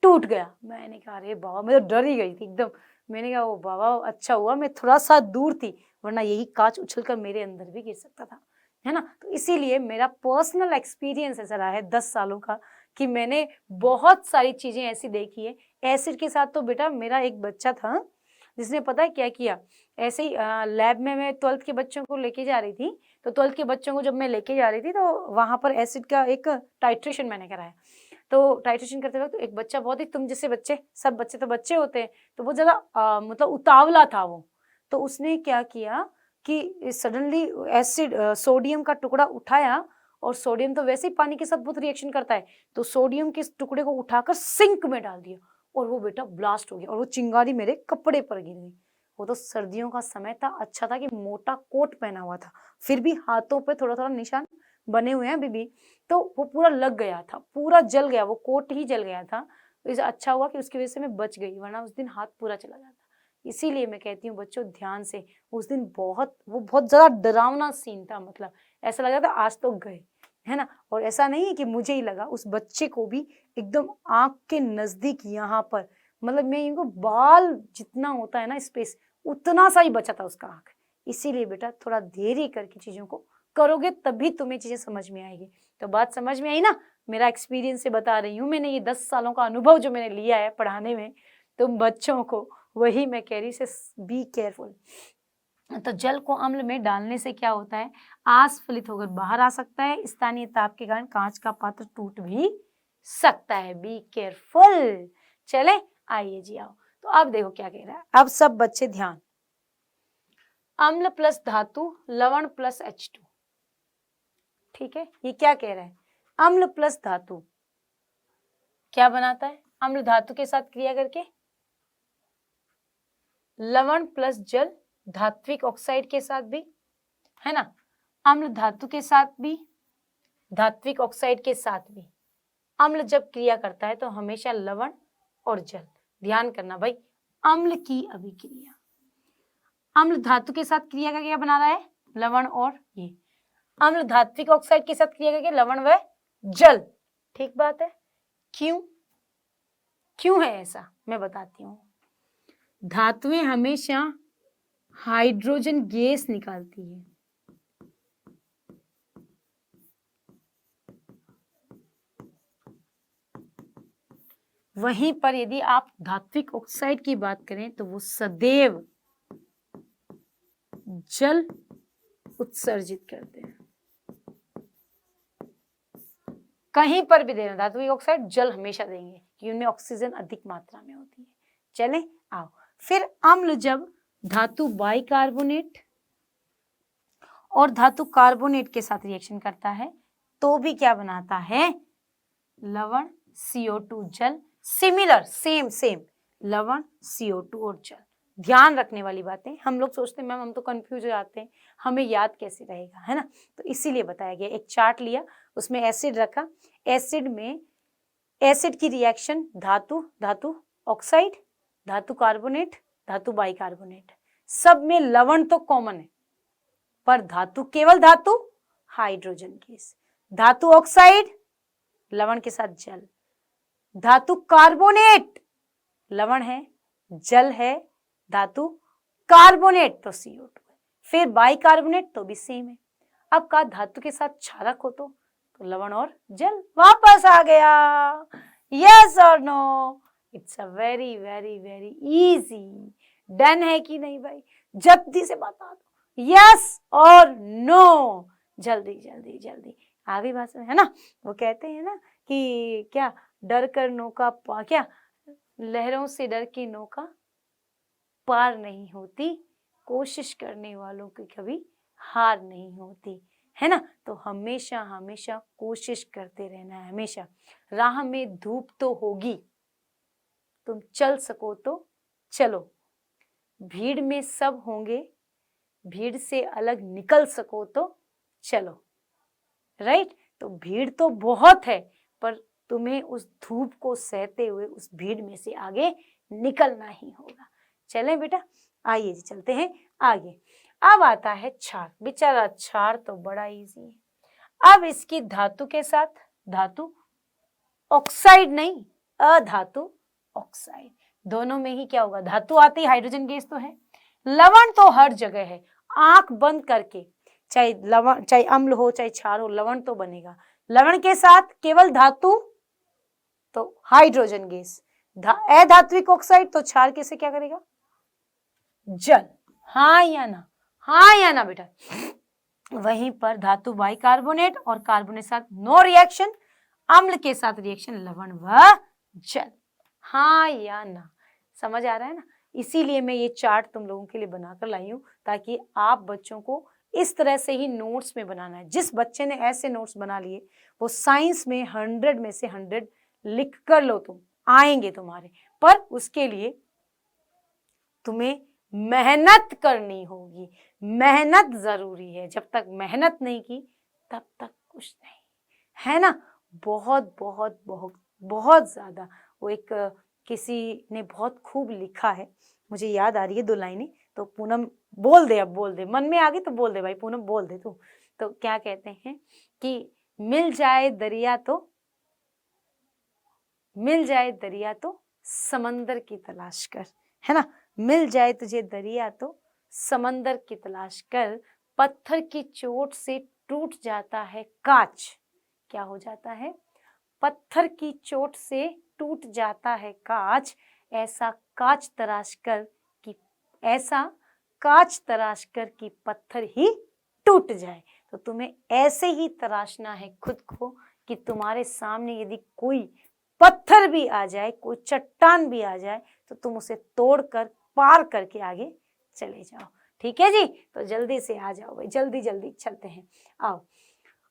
टूट गया। मैंने कहा अरे बाबा, मैं तो डर ही गई थी एकदम। मैंने कहा ओ बाबा, अच्छा हुआ मैं थोड़ा सा दूर थी, वरना यही कांच उछलकर मेरे अंदर भी गिर सकता था, है ना। तो इसीलिए मेरा पर्सनल एक्सपीरियंस ऐसा रहा है 10 सालों का कि मैंने बहुत सारी चीजें ऐसी देखी है। एसिड के साथ तो बेटा मेरा एक बच्चा था जिसने पता है क्या किया, ऐसे ही लैब में मैं 12th के बच्चों को लेके जा रही थी, तो 12th के बच्चों को जब मैं लेके जा रही थी तो वहां पर एसिड का एक टाइट्रेशन मैंने कराया। तो टाइट्रेशन करते वक्त एक बच्चा, बहुत ही तुम जैसे बच्चे, सब बच्चे तो बच्चे होते हैं, तो बहुत ज्यादा मतलब उतावला था वो। तो उसने क्या किया कि सडनली एसिड सोडियम का टुकड़ा उठाया, और सोडियम तो वैसे ही पानी के साथ बहुत रिएक्शन करता है, तो सोडियम के टुकड़े को उठाकर सिंक में डाल दिया और वो बेटा ब्लास्ट हो गया और वो चिंगारी मेरे कपड़े पर गिर गई। वो तो सर्दियों का समय था, अच्छा था कि मोटा कोट पहना हुआ था, फिर भी हाथों पे थोड़ा थोड़ा निशान बने हुए हैं अभी भी, तो वो पूरा लग गया था, पूरा जल गया, वो कोट ही जल गया था। इसे अच्छा हुआ कि उसकी वजह से मैं बच गई, वरना उस दिन हाथ पूरा चला जाता। इसीलिए मैं कहती हूँ बच्चों ध्यान से, उस दिन बहुत ज्यादा डरावना सीन था, मतलब ऐसा लगा था आज तो गए, है ना। और ऐसा नहीं है कि मुझे ही लगा, उस बच्चे को भी एकदम आंख के नजदीक यहाँ पर, मतलब मैं इनको बाल जितना होता है ना स्पेस, उतना सा ही बचा था उसका आंख। इसीलिए बेटा थोड़ा धीरे करके चीजों को करोगे तभी तुम्हें चीजें समझ में आएगी। तो बात समझ में आई ना, मेरा एक्सपीरियंस से बता रही हूँ मैंने, ये 10 सालों का अनुभव जो मैंने लिया है पढ़ाने में तुम बच्चों को, वही मैं कह रही, से बी केयरफुल। तो जल को अम्ल में डालने से क्या होता है, आस्फलित होकर बाहर आ सकता है, स्थानीय ताप के कारण कांच का पात्र टूट भी सकता है। Be careful. चले आइए जी आओ, तो अब देखो क्या कह रहा है, अब सब बच्चे ध्यान। अम्ल प्लस धातु, लवण प्लस H2, ठीक है, ये क्या कह रहा है, अम्ल प्लस धातु क्या बनाता है, अम्ल धातु के साथ क्रिया करके, लवण प्लस जल धात्विक ऑक्साइड के साथ भी, है ना, अम्ल धातु के साथ भी, धात्विक ऑक्साइड के साथ भी। अम्ल जब क्रिया करता है तो हमेशा लवण और जल, ध्यान करना भाई, अम्ल की अभिक्रिया, अम्ल धातु के साथ क्रिया करके क्या बना रहा है, लवण और ये, अम्ल धात्विक ऑक्साइड के साथ क्रिया करके लवण व जल, ठीक बात है। क्यों क्यों है ऐसा, मैं बताती हूँ। धातुएं हमेशा हाइड्रोजन गैस निकालती है, वहीं पर यदि आप धात्विक ऑक्साइड की बात करें तो वो सदैव जल उत्सर्जित करते हैं। कहीं पर भी देना धात्विक ऑक्साइड, जल हमेशा देंगे क्योंकि उनमें ऑक्सीजन अधिक मात्रा में होती है। चले आओ, फिर अम्ल जब धातु बाइकार्बोनेट और धातु कार्बोनेट के साथ रिएक्शन करता है तो भी क्या बनाता है, लवण CO2 जल, सिमिलर, सेम सेम, लवण, CO2 और जल। ध्यान रखने वाली बातें, हम लोग सोचते हैं मैम हम तो कंफ्यूज हो जाते हैं, हमें याद कैसे रहेगा, है ना, तो इसीलिए बताया गया। एक चार्ट लिया, उसमें एसिड रखा, एसिड में एसिड की रिएक्शन धातु, धातु ऑक्साइड, धातु कार्बोनेट, धातु बाइकार्बोनेट, सब में लवण तो कॉमन है, पर धातु केवल धातु हाइड्रोजन गैस, धातु ऑक्साइड लवण के साथ जल, धातु कार्बोनेट लवण है, जल है, धातु कार्बोनेट तो CO2 है, फिर बाइकार्बोनेट तो भी सेम है। अब का धातु के साथ क्षारक हो तो लवण और जल वापस आ गया। यस और no? It's a very very very easy. Done है कि नहीं भाई? जल्दी से बता दो, यस और नो, जल्दी जल्दी जल्दी। आगे भाषा है ना, वो कहते हैं ना कि क्या, डर कर नौका क्या, लहरों से डर के नौका पार नहीं होती, कोशिश करने वालों की कभी हार नहीं होती, है ना। तो हमेशा हमेशा कोशिश करते रहना है, हमेशा। राह में धूप तो होगी, तुम चल सको तो चलो, भीड़ में सब होंगे, भीड़ से अलग निकल सको तो चलो, राइट। तो भीड़ तो बहुत है, पर तुम्हें उस धूप को सहते हुए उस भीड़ में से आगे निकलना ही होगा। चलें बेटा, आइए जी चलते हैं आगे। अब आता है क्षार। बेचारा क्षार तो बड़ा इजी है। अब इसकी धातु के साथ, धातु ऑक्साइड नहीं, अधातु ऑक्साइड, दोनों में ही क्या होगा, धातु आती, हाइड्रोजन गैस तो है, लवण तो हर जगह है, आंख बंद करके चाहे लवण, चाहे अम्ल हो चाहे क्षार हो, लवण तो बनेगा। लवण के साथ केवल धातु तो हाइड्रोजन गैस, अधात्विक ऑक्साइड तो क्षार कैसे क्या करेगा, जल। हाँ या ना, हाँ या ना बेटा। वहीं पर धातु बाइकार्बोनेट और कार्बोनेट साथ नो रिएक्शन, अम्ल के साथ रिएक्शन, लवण व जल। हाँ या ना, समझ आ रहा है ना। इसीलिए मैं ये चार्ट तुम लोगों के लिए बनाकर लाई हूं, ताकि आप बच्चों को इस तरह से ही नोट्स में बनाना है। जिस बच्चे ने ऐसे नोट्स बना लिए, वो साइंस में 100 में से 100 लिख कर लो, तुम आएंगे तुम्हारे। पर उसके लिए तुम्हें मेहनत करनी होगी, मेहनत जरूरी है। जब तक मेहनत नहीं की तब तक कुछ नहीं, है ना। बहुत बहुत बहुत बहुत ज्यादा। वो एक किसी ने बहुत खूब लिखा है, मुझे याद आ रही है 2 लाइनें, तो पूनम बोल दे, अब बोल दे, मन में आ गई तो बोल दे भाई, पूनम बोल दे तू। तो क्या कहते हैं कि मिल जाए दरिया तो, मिल जाए दरिया तो समंदर की तलाश कर, है ना। मिल जाए तुझे दरिया तो समंदर की तलाश कर, पत्थर की चोट से टूट जाता है कांच। क्या हो जाता है, पत्थर की चोट से टूट जाता है कांच, ऐसा कांच तराश कर कि, ऐसा कांच तराश कर कि पत्थर ही टूट जाए। तो तुम्हें ऐसे ही तराशना है खुद को कि तुम्हारे सामने यदि कोई पत्थर भी आ जाए, कोई चट्टान भी आ जाए, तो तुम उसे तोड़कर पार करके आगे चले जाओ। ठीक है जी, तो जल्दी से आ जाओ भाई, जल्दी जल्दी चलते हैं। आओ,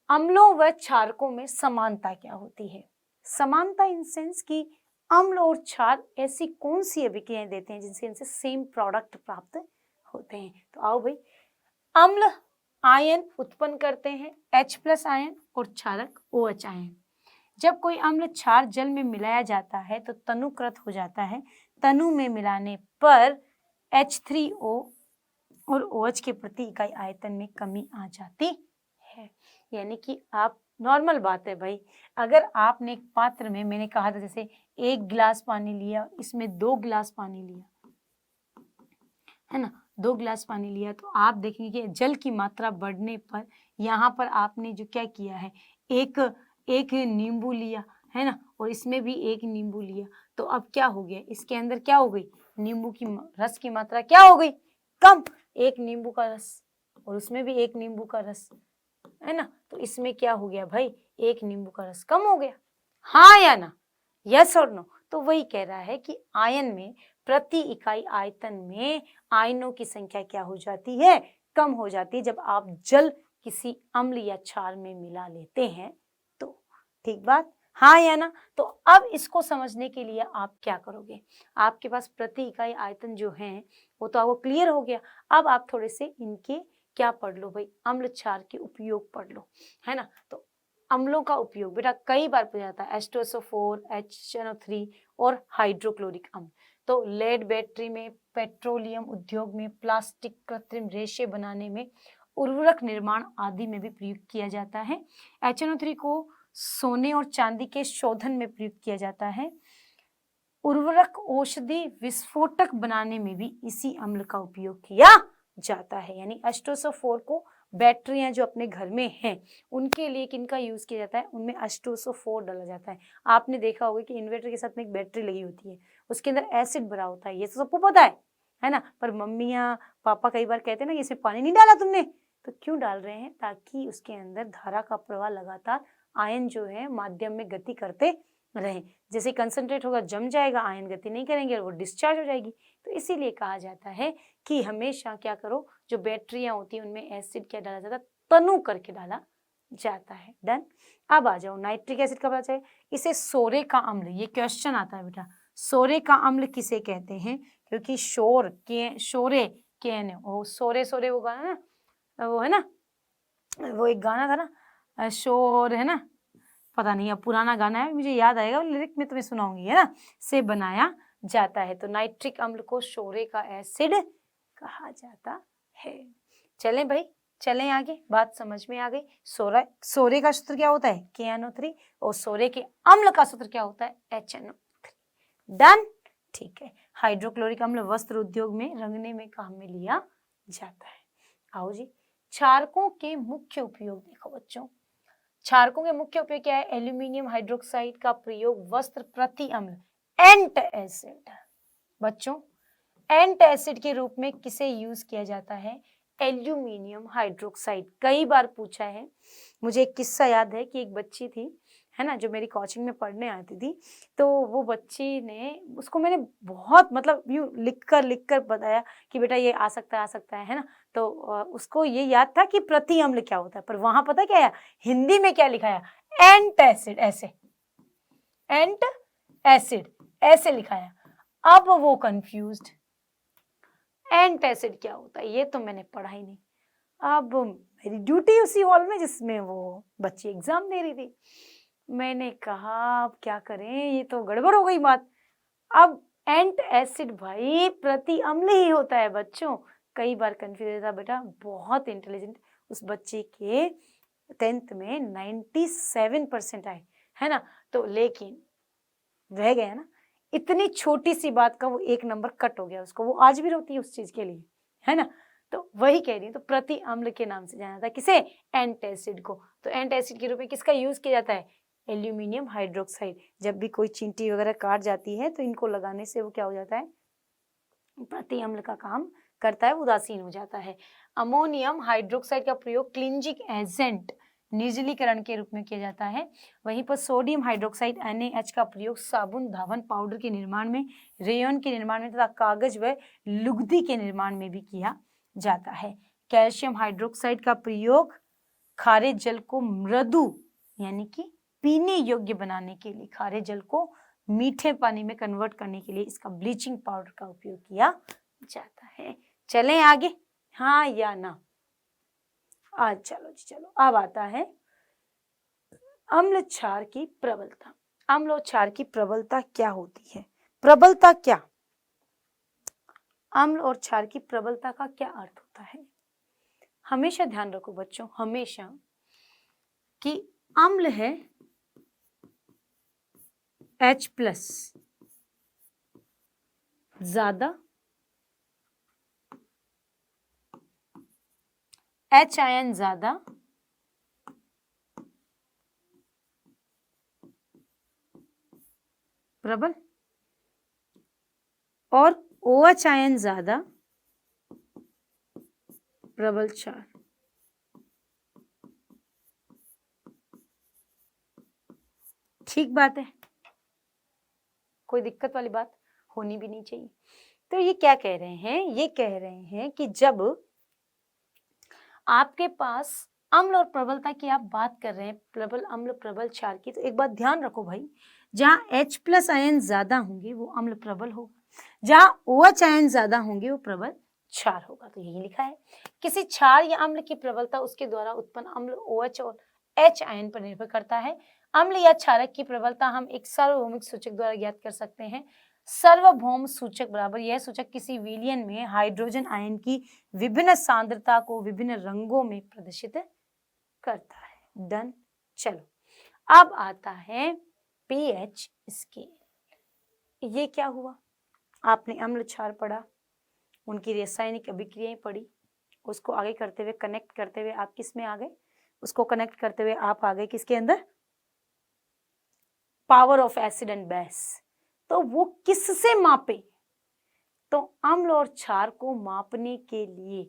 अम्लों व क्षारकों में समानता क्या होती है। समानता इन सेंस कि अम्ल और क्षार ऐसी कौन सी अभिक्रियाएं देते हैं जिनसे इनसे सेम प्रोडक्ट प्राप्त होते हैं। तो आओ भाई, अम्ल आयन उत्पन्न करते हैं H+ आयन, और क्षारक OH आयन। जब कोई अम्ल क्षार जल में मिलाया जाता है तो तनुकृत हो जाता है। तनु में मिलाने पर H3O और OH के प्रति इकाई आयतन में कमी आ जाती है। यानी कि आप, नॉर्मल बात है भाई, अगर आपने एक पात्र में, मैंने कहा था जैसे 1 गिलास पानी लिया, इसमें 2 गिलास पानी लिया, है ना, 2 गिलास पानी लिया, तो आप देखेंगे कि जल की मात्रा बढ़ने पर यहाँ पर आपने जो क्या किया है, एक नींबू लिया, है ना, और इसमें भी 1 नींबू लिया, तो अब क्या हो गया, इसके अंदर क्या हो गई, नींबू की रस की मात्रा क्या हो गई, कम। 1 नींबू का रस, और उसमें भी 1 नींबू का रस, है ना, तो इसमें क्या हो गया भाई, 1 नींबू का रस कम हो गया। हाँ या ना, यस और नो। तो वही कह रहा है कि आयन में प्रति इकाई आयतन में आयनों की संख्या क्या हो जाती है, कम हो जाती है, जब आप जल किसी अम्ल या क्षार में मिला लेते हैं तो। ठीक बात, हाँ या ना? तो अब इसको समझने के लिए आप क्या करोगे, आपके पास प्रति इकाई आयतन जो है वो तो आपको क्लियर हो गया। अब आप थोड़े से इनके क्या पढ़ लो भाई, अम्ल क्षार के उपयोग पढ़ लो, है ना। तो अम्लों का उपयोग बेटा कई बार पूछा जाता है, H2SO4, HNO3 और हाइड्रोक्लोरिक अम्ल। तो लेड बैटरी में, पेट्रोलियम उद्योग में, प्लास्टिक कृत्रिम रेशे बनाने में, उर्वरक निर्माण आदि में भी प्रयुक्त किया जाता है। HNO3 को सोने और चांदी के शोधन में प्रयुक्त किया जाता है। उर्वरक, औषधि, विस्फोटक बनाने में भी इसी अम्ल का उपयोग किया जाता है। यानी H2SO4 को बैटरियां जो अपने घर में हैं उनके लिए किनका यूज किया जाता है, उनमें H2SO4 डाला जाता है। आपने देखा होगा कि इन्वर्टर के साथ में एक बैटरी लगी होती है, उसके अंदर एसिड भरा होता है, ये तो सबको पता है ना। पर मम्मियाँ पापा कई बार कहते हैं ना कि इसमें पानी नहीं डाला तुमने, तो क्यों डाल रहे हैं, ताकि उसके अंदर धारा का प्रवाह लगातार आयन जो है माध्यम में गति करते रहे। जैसे कंसंट्रेट होगा जम जाएगा, आयन गति नहीं करेंगे और वो डिस्चार्ज हो जाएगी। तो इसीलिए कहा जाता है कि हमेशा क्या करो, जो बैटरियां होती हैं उनमें एसिड क्या डाला जाता है, तनु करके डाला जाता है। डन। अब आ जाओ नाइट्रिक एसिड का पता चले, इसे सोरे का अम्ल, ये क्वेश्चन आता है बेटा, सोरे का अम्ल किसे कहते हैं, क्योंकि शोर के शोरे के वो सोरे सोरे वो गाना ना, वो है ना, वो एक गाना था ना, शोर है ना, पता नहीं अब पुराना गाना है, मुझे याद आएगा, लिरिक में तुम्हें सुनाऊंगी, है ना, से बनाया जाता है। तो नाइट्रिक अम्ल को शोरे का एसिड कहा जाता है। चलें भाई, चलें आगे, बात समझ में आ गई। सोरे का सूत्र क्या होता है, KNO3, और सोरे के अम्ल का सूत्र क्या होता है, HNO3। डन। ठीक है। हाइड्रोक्लोरिक अम्ल वस्त्र उद्योग में रंगने में काम में लिया जाता है। आओ जी, क्षारकों के मुख्य उपयोग देखो बच्चों। क्षारकों के मुख्य उपयोग क्या है, एल्यूमिनियम हाइड्रोक्साइड का प्रयोग वस्त्र प्रति अम्ल, एंट एसिड। बच्चों एंट एसिड के रूप में किसे यूज किया जाता है, एल्यूमिनियम हाइड्रोक्साइड। कई बार पूछा है। मुझे एक किस्सा याद है कि एक बच्ची थी, है ना, जो मेरी कोचिंग में पढ़ने आती थी। तो वो बच्ची ने, उसको मैंने बहुत मतलब यूं लिख कर बताया कि बेटा ये आ सकता है ना। तो उसको ये याद था कि प्रति अम्ल क्या होता है, पर वहां पता क्या है, हिंदी में क्या लिखा है, एंट एसिड, ऐसे एंट एसिड ऐसे लिखा है। अब वो कंफ्यूज्ड, एंट एसिड क्या होता है, ये तो मैंने पढ़ा ही नहीं। अब मेरी ड्यूटी उसी हॉल में जिसमें वो बच्ची एग्जाम दे रही थी। मैंने कहा अब क्या करें, ये तो गड़बड़ हो गई बात। अब एंट एसिड भाई प्रति अम्ल ही होता है बच्चों। कई बार कंफ्यूज था बेटा, बहुत इंटेलिजेंट। उस बच्चे के 10th में 97% आए, है ना। तो लेकिन रह गया ना, इतनी छोटी सी बात का वो 1 नंबर कट हो गया उसको, वो आज भी रोती है उस चीज के लिए, है ना। तो वही कह रही हूँ, तो प्रति अम्ल के नाम से जाना जाता है किसे, एंट एसिड को। तो एंट एसिड के रूप में किसका यूज किया जाता है, एल्यूमिनियम हाइड्रोक्साइड। जब भी कोई चींटी वगैरह काट जाती है तो इनको लगाने से वो क्या हो जाता है, प्रति अम्ल का काम करता है, उदासीन हो जाता है। अमोनियम हाइड्रोक्साइड का प्रयोग क्लिंजिंग एजेंट, निर्जलीकरण के रूप में किया जाता है। वहीं पर सोडियम हाइड्रोक्साइड NaH का प्रयोग साबुन, धावन, पाउडर के निर्माण में, रेयन के निर्माण में तथा कागज व लुगदी के निर्माण में भी किया जाता है। कैल्शियम हाइड्रोक्साइड का प्रयोग खारे जल को मृदु यानी कि पीने योग्य बनाने के लिए, खारे जल को मीठे पानी में कन्वर्ट करने के लिए इसका ब्लीचिंग पाउडर का उपयोग किया जाता है। चलें आगे, हाँ या ना। आज चलो जी चलो, अब आता है अम्ल क्षार की प्रबलता। अम्ल और क्षार की प्रबलता क्या होती है, प्रबलता क्या, अम्ल और क्षार की प्रबलता का क्या अर्थ होता है। हमेशा ध्यान रखो बच्चों, हमेशा, कि अम्ल है H+ ज्यादा, H आयन ज्यादा, प्रबल, और OH आयन ज्यादा, प्रबल क्षार। ठीक बात है, कोई दिक्कत वाली बात होनी भी नहीं चाहिए। तो ये क्या कह रहे हैं, ये कह रहे हैं कि जब आपके पास अम्ल और प्रबलता की आप बात कर रहे हैं, प्रबल अम्ल प्रबल क्षार की, तो एक बात ध्यान रखो भाई, जहाँ H+ आयन ज्यादा होंगे वो अम्ल प्रबल होगा, जहाँ OH आयन ज्यादा होंगे वो प्रबल क्षार होगा। तो यही लिखा है। किसी क्षार या अम्ल की प्रबलता उसके द्वारा उत्पन्न अम्ल OH और H आयन पर निर्भर करता है। अम्ल या क्षारक की प्रबलता हम एक सार्वभौमिक सूचक द्वारा ज्ञात कर सकते हैं। सार्वभौम सूचक बराबर यह सूचक किसी विलयन में हाइड्रोजन आयन की विभिन्न सांद्रता को विभिन्न रंगों में प्रदर्शित करता है। डन। चलो अब आता है पीएच स्केल। ये क्या हुआ, आपने अम्ल क्षार पढ़ा, उनकी रासायनिक अभिक्रियाएं पढ़ी, उसको आगे करते हुए कनेक्ट करते हुए आप किस में आ गए, उसको कनेक्ट करते हुए आप आ गए किसके अंदर, power of acid and base. तो वो किससे मापे, तो अम्ल और क्षार को मापने के लिए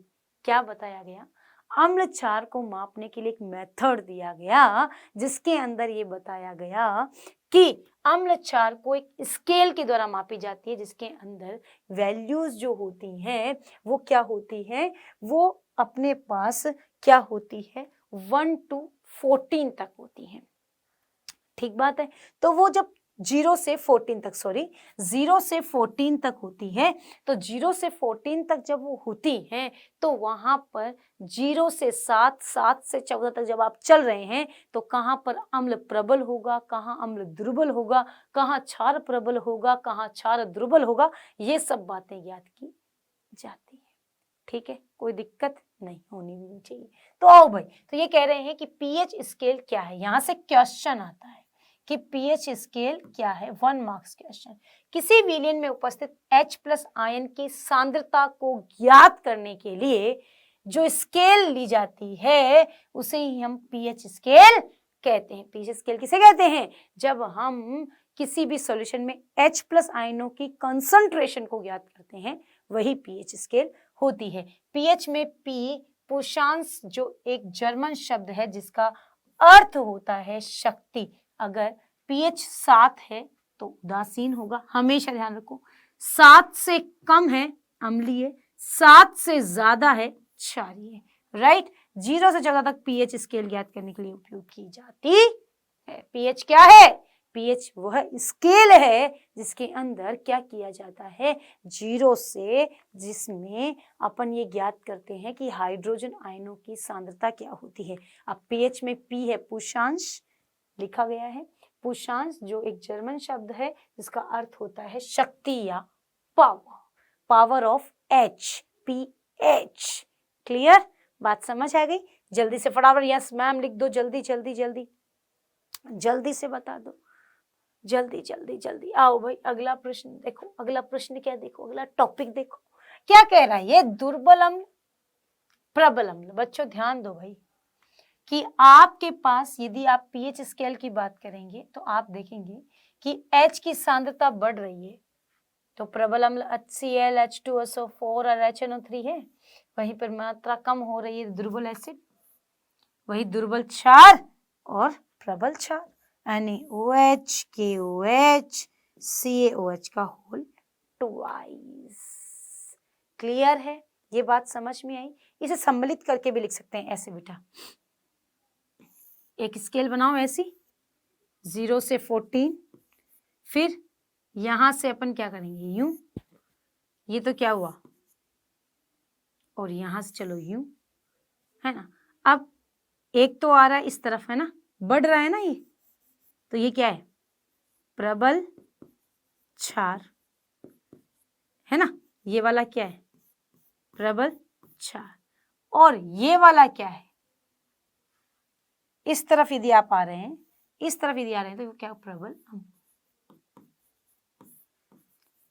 क्या बताया गया, अम्ल क्षार को मापने के लिए एक मेथड दिया गया, जिसके अंदर ये बताया गया कि अम्ल क्षार को एक स्केल के द्वारा मापी जाती है, जिसके अंदर वैल्यूज जो होती हैं वो क्या होती है, वो अपने पास क्या होती है, 1 to 14 तक होती है। ठीक बात है। तो वो जब 0 से 14 तक, 0 से 14 तक होती है, तो 0 से 14 तक जब वो होती है, तो वहां पर 0 से 7, 7 से 14 तक जब आप चल रहे हैं, तो कहाँ पर अम्ल प्रबल होगा, कहाँ अम्ल दुर्बल होगा, कहाँ क्षार प्रबल होगा, कहाँ क्षार दुर्बल होगा, ये सब बातें ज्ञात की जाती है। ठीक है, कोई दिक्कत नहीं होनी भी चाहिए। तो आओ भाई, तो ये कह रहे हैं कि पीएच स्केल क्या है, यहां से क्वेश्चन आता है कि पीएच स्केल क्या है। 1 मार्क्स क्वेश्चन। किसी विलयन में उपस्थित H+ आयन की सांद्रता को ज्ञात करने के लिए जो स्केल ली जाती है उसे ही हम पीएच स्केल कहते हैं। पीएच स्केल किसे कहते हैं, जब हम किसी भी सॉल्यूशन में H+ आयनों की कंसंट्रेशन को ज्ञात करते हैं, वही पीएच स्केल होती है। पीएच में पी पुरुषांश जो एक जर्मन शब्द है जिसका अर्थ होता है शक्ति। अगर पीएच 7 है तो उदासीन होगा, हमेशा ध्यान रखो। 7 से कम है अम्लीय, 7 से ज्यादा है क्षारीय। राइट। 0 से 14 तक पीएच स्केल ज्ञात करने के लिए उपयोग की जाती है। पीएच क्या है, पीएच वह स्केल है जिसके अंदर क्या किया जाता है, 0 से, जिसमें अपन ये ज्ञात करते हैं कि हाइड्रोजन आयनों की सांद्रता क्या होती है। अब पीएच में पी है पुरुषांश, लिखा गया है। पुरुषांश जो एक जर्मन शब्द है जिसका अर्थ होता है शक्ति या power, power of H, pH. Clear, बात समझ आ गई। जल्दी से फटाफट यस मैम लिख दो, जल्दी जल्दी जल्दी जल्दी से बता दो, जल्दी जल्दी जल्दी। आओ भाई, अगला प्रश्न देखो, अगला प्रश्न क्या, देखो अगला टॉपिक देखो क्या कह रहा है। ये दुर्बल अम्ल प्रबल अम्ल, बच्चों ध्यान दो भाई कि आपके पास यदि आप पीएच स्केल की बात करेंगे तो आप देखेंगे कि H की सांद्रता बढ़ रही है, तो प्रबल अम्ल HCl, H2SO4 और HNO3 है। वहीं पर मात्रा कम हो रही है दुर्बल एसिड, वही दुर्बल क्षार और प्रबल क्षार, NaOH, KOH, CaOH का होल ट्वाइस। क्लियर है, ये बात समझ में आई। इसे सम्मिलित करके भी लिख सकते हैं ऐसे बेटा, एक स्केल बनाओ ऐसी 0 से 14, फिर यहां से अपन क्या करेंगे यूं, ये तो क्या हुआ, और यहां से चलो यूं, है ना। अब एक तो आ रहा है इस तरफ, है ना, बढ़ रहा है ना ये, तो ये क्या है, प्रबल क्षार, है ना। ये वाला क्या है, प्रबल क्षार, और ये वाला क्या है, इस तरफ यदि आप आ रहे हैं, इस तरफ यदि आ रहे हैं, तो क्या प्रबल अम्ल।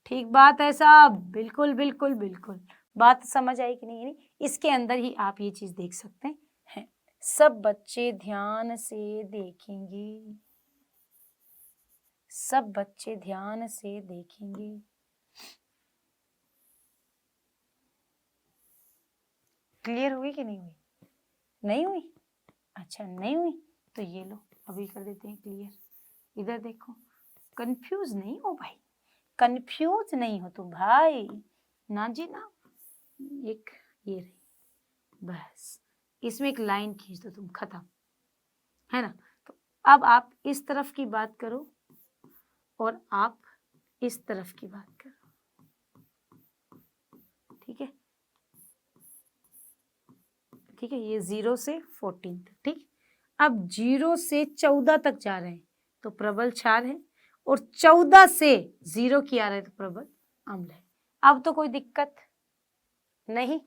ठीक बात है साहब, बिल्कुल बिल्कुल बिल्कुल, बात समझ आई कि नहीं। इसके अंदर ही आप ये चीज देख सकते हैं। सब बच्चे ध्यान से देखेंगे, सब बच्चे ध्यान से देखेंगे। क्लियर हुई कि नहीं हुई, नहीं हुई, अच्छा नहीं हुई, तो ये लो अभी कर देते हैं क्लियर। इधर देखो, कंफ्यूज नहीं हो भाई, कंफ्यूज नहीं हो तुम भाई, ना जी ना। एक ये रही, बस इसमें एक लाइन खींच दो तुम, खत्म, है ना। तो अब आप इस तरफ की बात करो और आप इस तरफ की बात करो, ठीक है, ठीक है। ये 0 से 14 तक, ठीक। अब 0 से 14 तक जा रहे हैं तो प्रबल क्षार है, और 14 से 0 की आ रहे हैं तो प्रबल अम्ल है। अब तो कोई दिक्कत नहीं,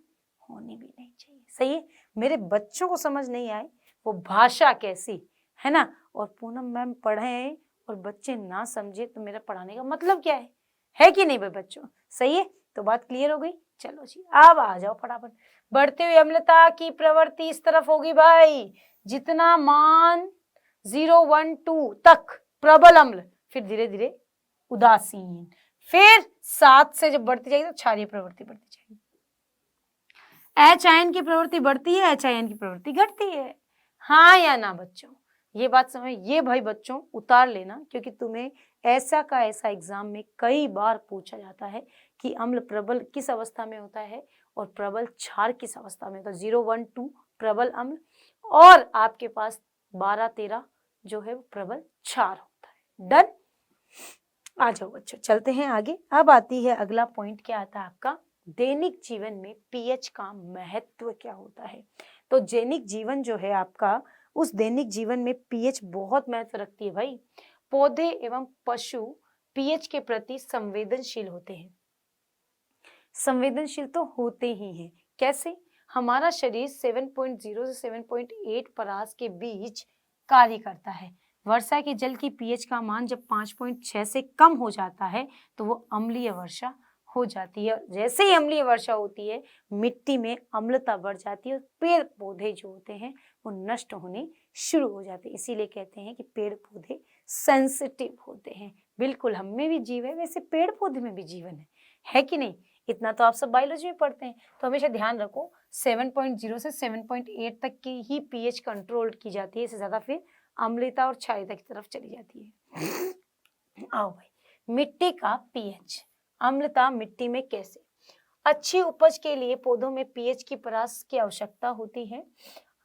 होनी भी नहीं चाहिए, सही है। मेरे बच्चों को समझ नहीं आए वो भाषा कैसी, है ना। और पूनम मैम पढ़े और बच्चे ना समझे तो मेरा पढ़ाने का मतलब क्या है कि नहीं भाई बच्चों, सही है। तो बात क्लियर हो गई। चलो जी, अब आ जाओ फटाफट। बढ़ती हुई अम्लता की प्रवृत्ति इस तरफ होगी भाई, जितना मान 0, 1, 2 तक प्रबल अम्ल, फिर धीरे धीरे उदासीन, फिर 7 से जब बढ़ती जाएगी तो क्षारीय प्रवृत्ति बढ़ती जाएगी। एच आयन की प्रवृत्ति बढ़ती है, एच आयन की प्रवृत्ति घटती है, हाँ या ना बच्चों, ये बात समझ। ये भाई बच्चों उतार लेना, क्योंकि तुम्हें ऐसा का ऐसा एग्जाम में कई बार पूछा जाता है कि अम्ल प्रबल किस अवस्था में होता है और प्रबल क्षार किस अवस्था में होता है। 0, 1, 2 प्रबल अम्ल, और आपके पास 12, 13 जो है वो प्रबल क्षार होता है। डन। आ जाओ बच्चों, चलते हैं आगे। अब आती है अगला पॉइंट, क्या आता है आपका, दैनिक जीवन में पीएच का महत्व क्या होता है। तो दैनिक जीवन जो है आपका, उस दैनिक जीवन में पीएच बहुत महत्व रखती है भाई। पौधे एवं पशु पीएच के प्रति संवेदनशील होते हैं। संवेदनशील तो होते ही हैं, कैसे? हमारा शरीर 7.0 से 7.8 परास के बीच कार्य करता है। वर्षा के जल की पीएच का मान जब 5.6 से कम हो जाता है तो वो अम्लीय वर्षा हो जाती है। जैसे ही अम्लीय वर्षा होती है मिट्टी में अम्लता बढ़ जाती है और पेड़ पौधे जो होते हैं वो नष्ट होने शुरू हो जाते हैं। इसीलिए कहते हैं कि पेड़ पौधे सेंसिटिव होते हैं। बिल्कुल, हम में भी जीव है, वैसे पेड़ पौधे में भी जीवन है कि नहीं? इतना तो आप सब बायोलॉजी में पढ़ते हैं। तो हमेशा ध्यान रखो 7.0 से 7.8 तक की ही पीएच कंट्रोल की जाती है, इससे ज्यादा फिर अम्लता और क्षारीयता की तरफ चली जाती है। आओ भाई, मिट्टी का पीएच, अम्लता मिट्टी में कैसे? अच्छी उपज के लिए पौधों में पीएच की परास की आवश्यकता होती है।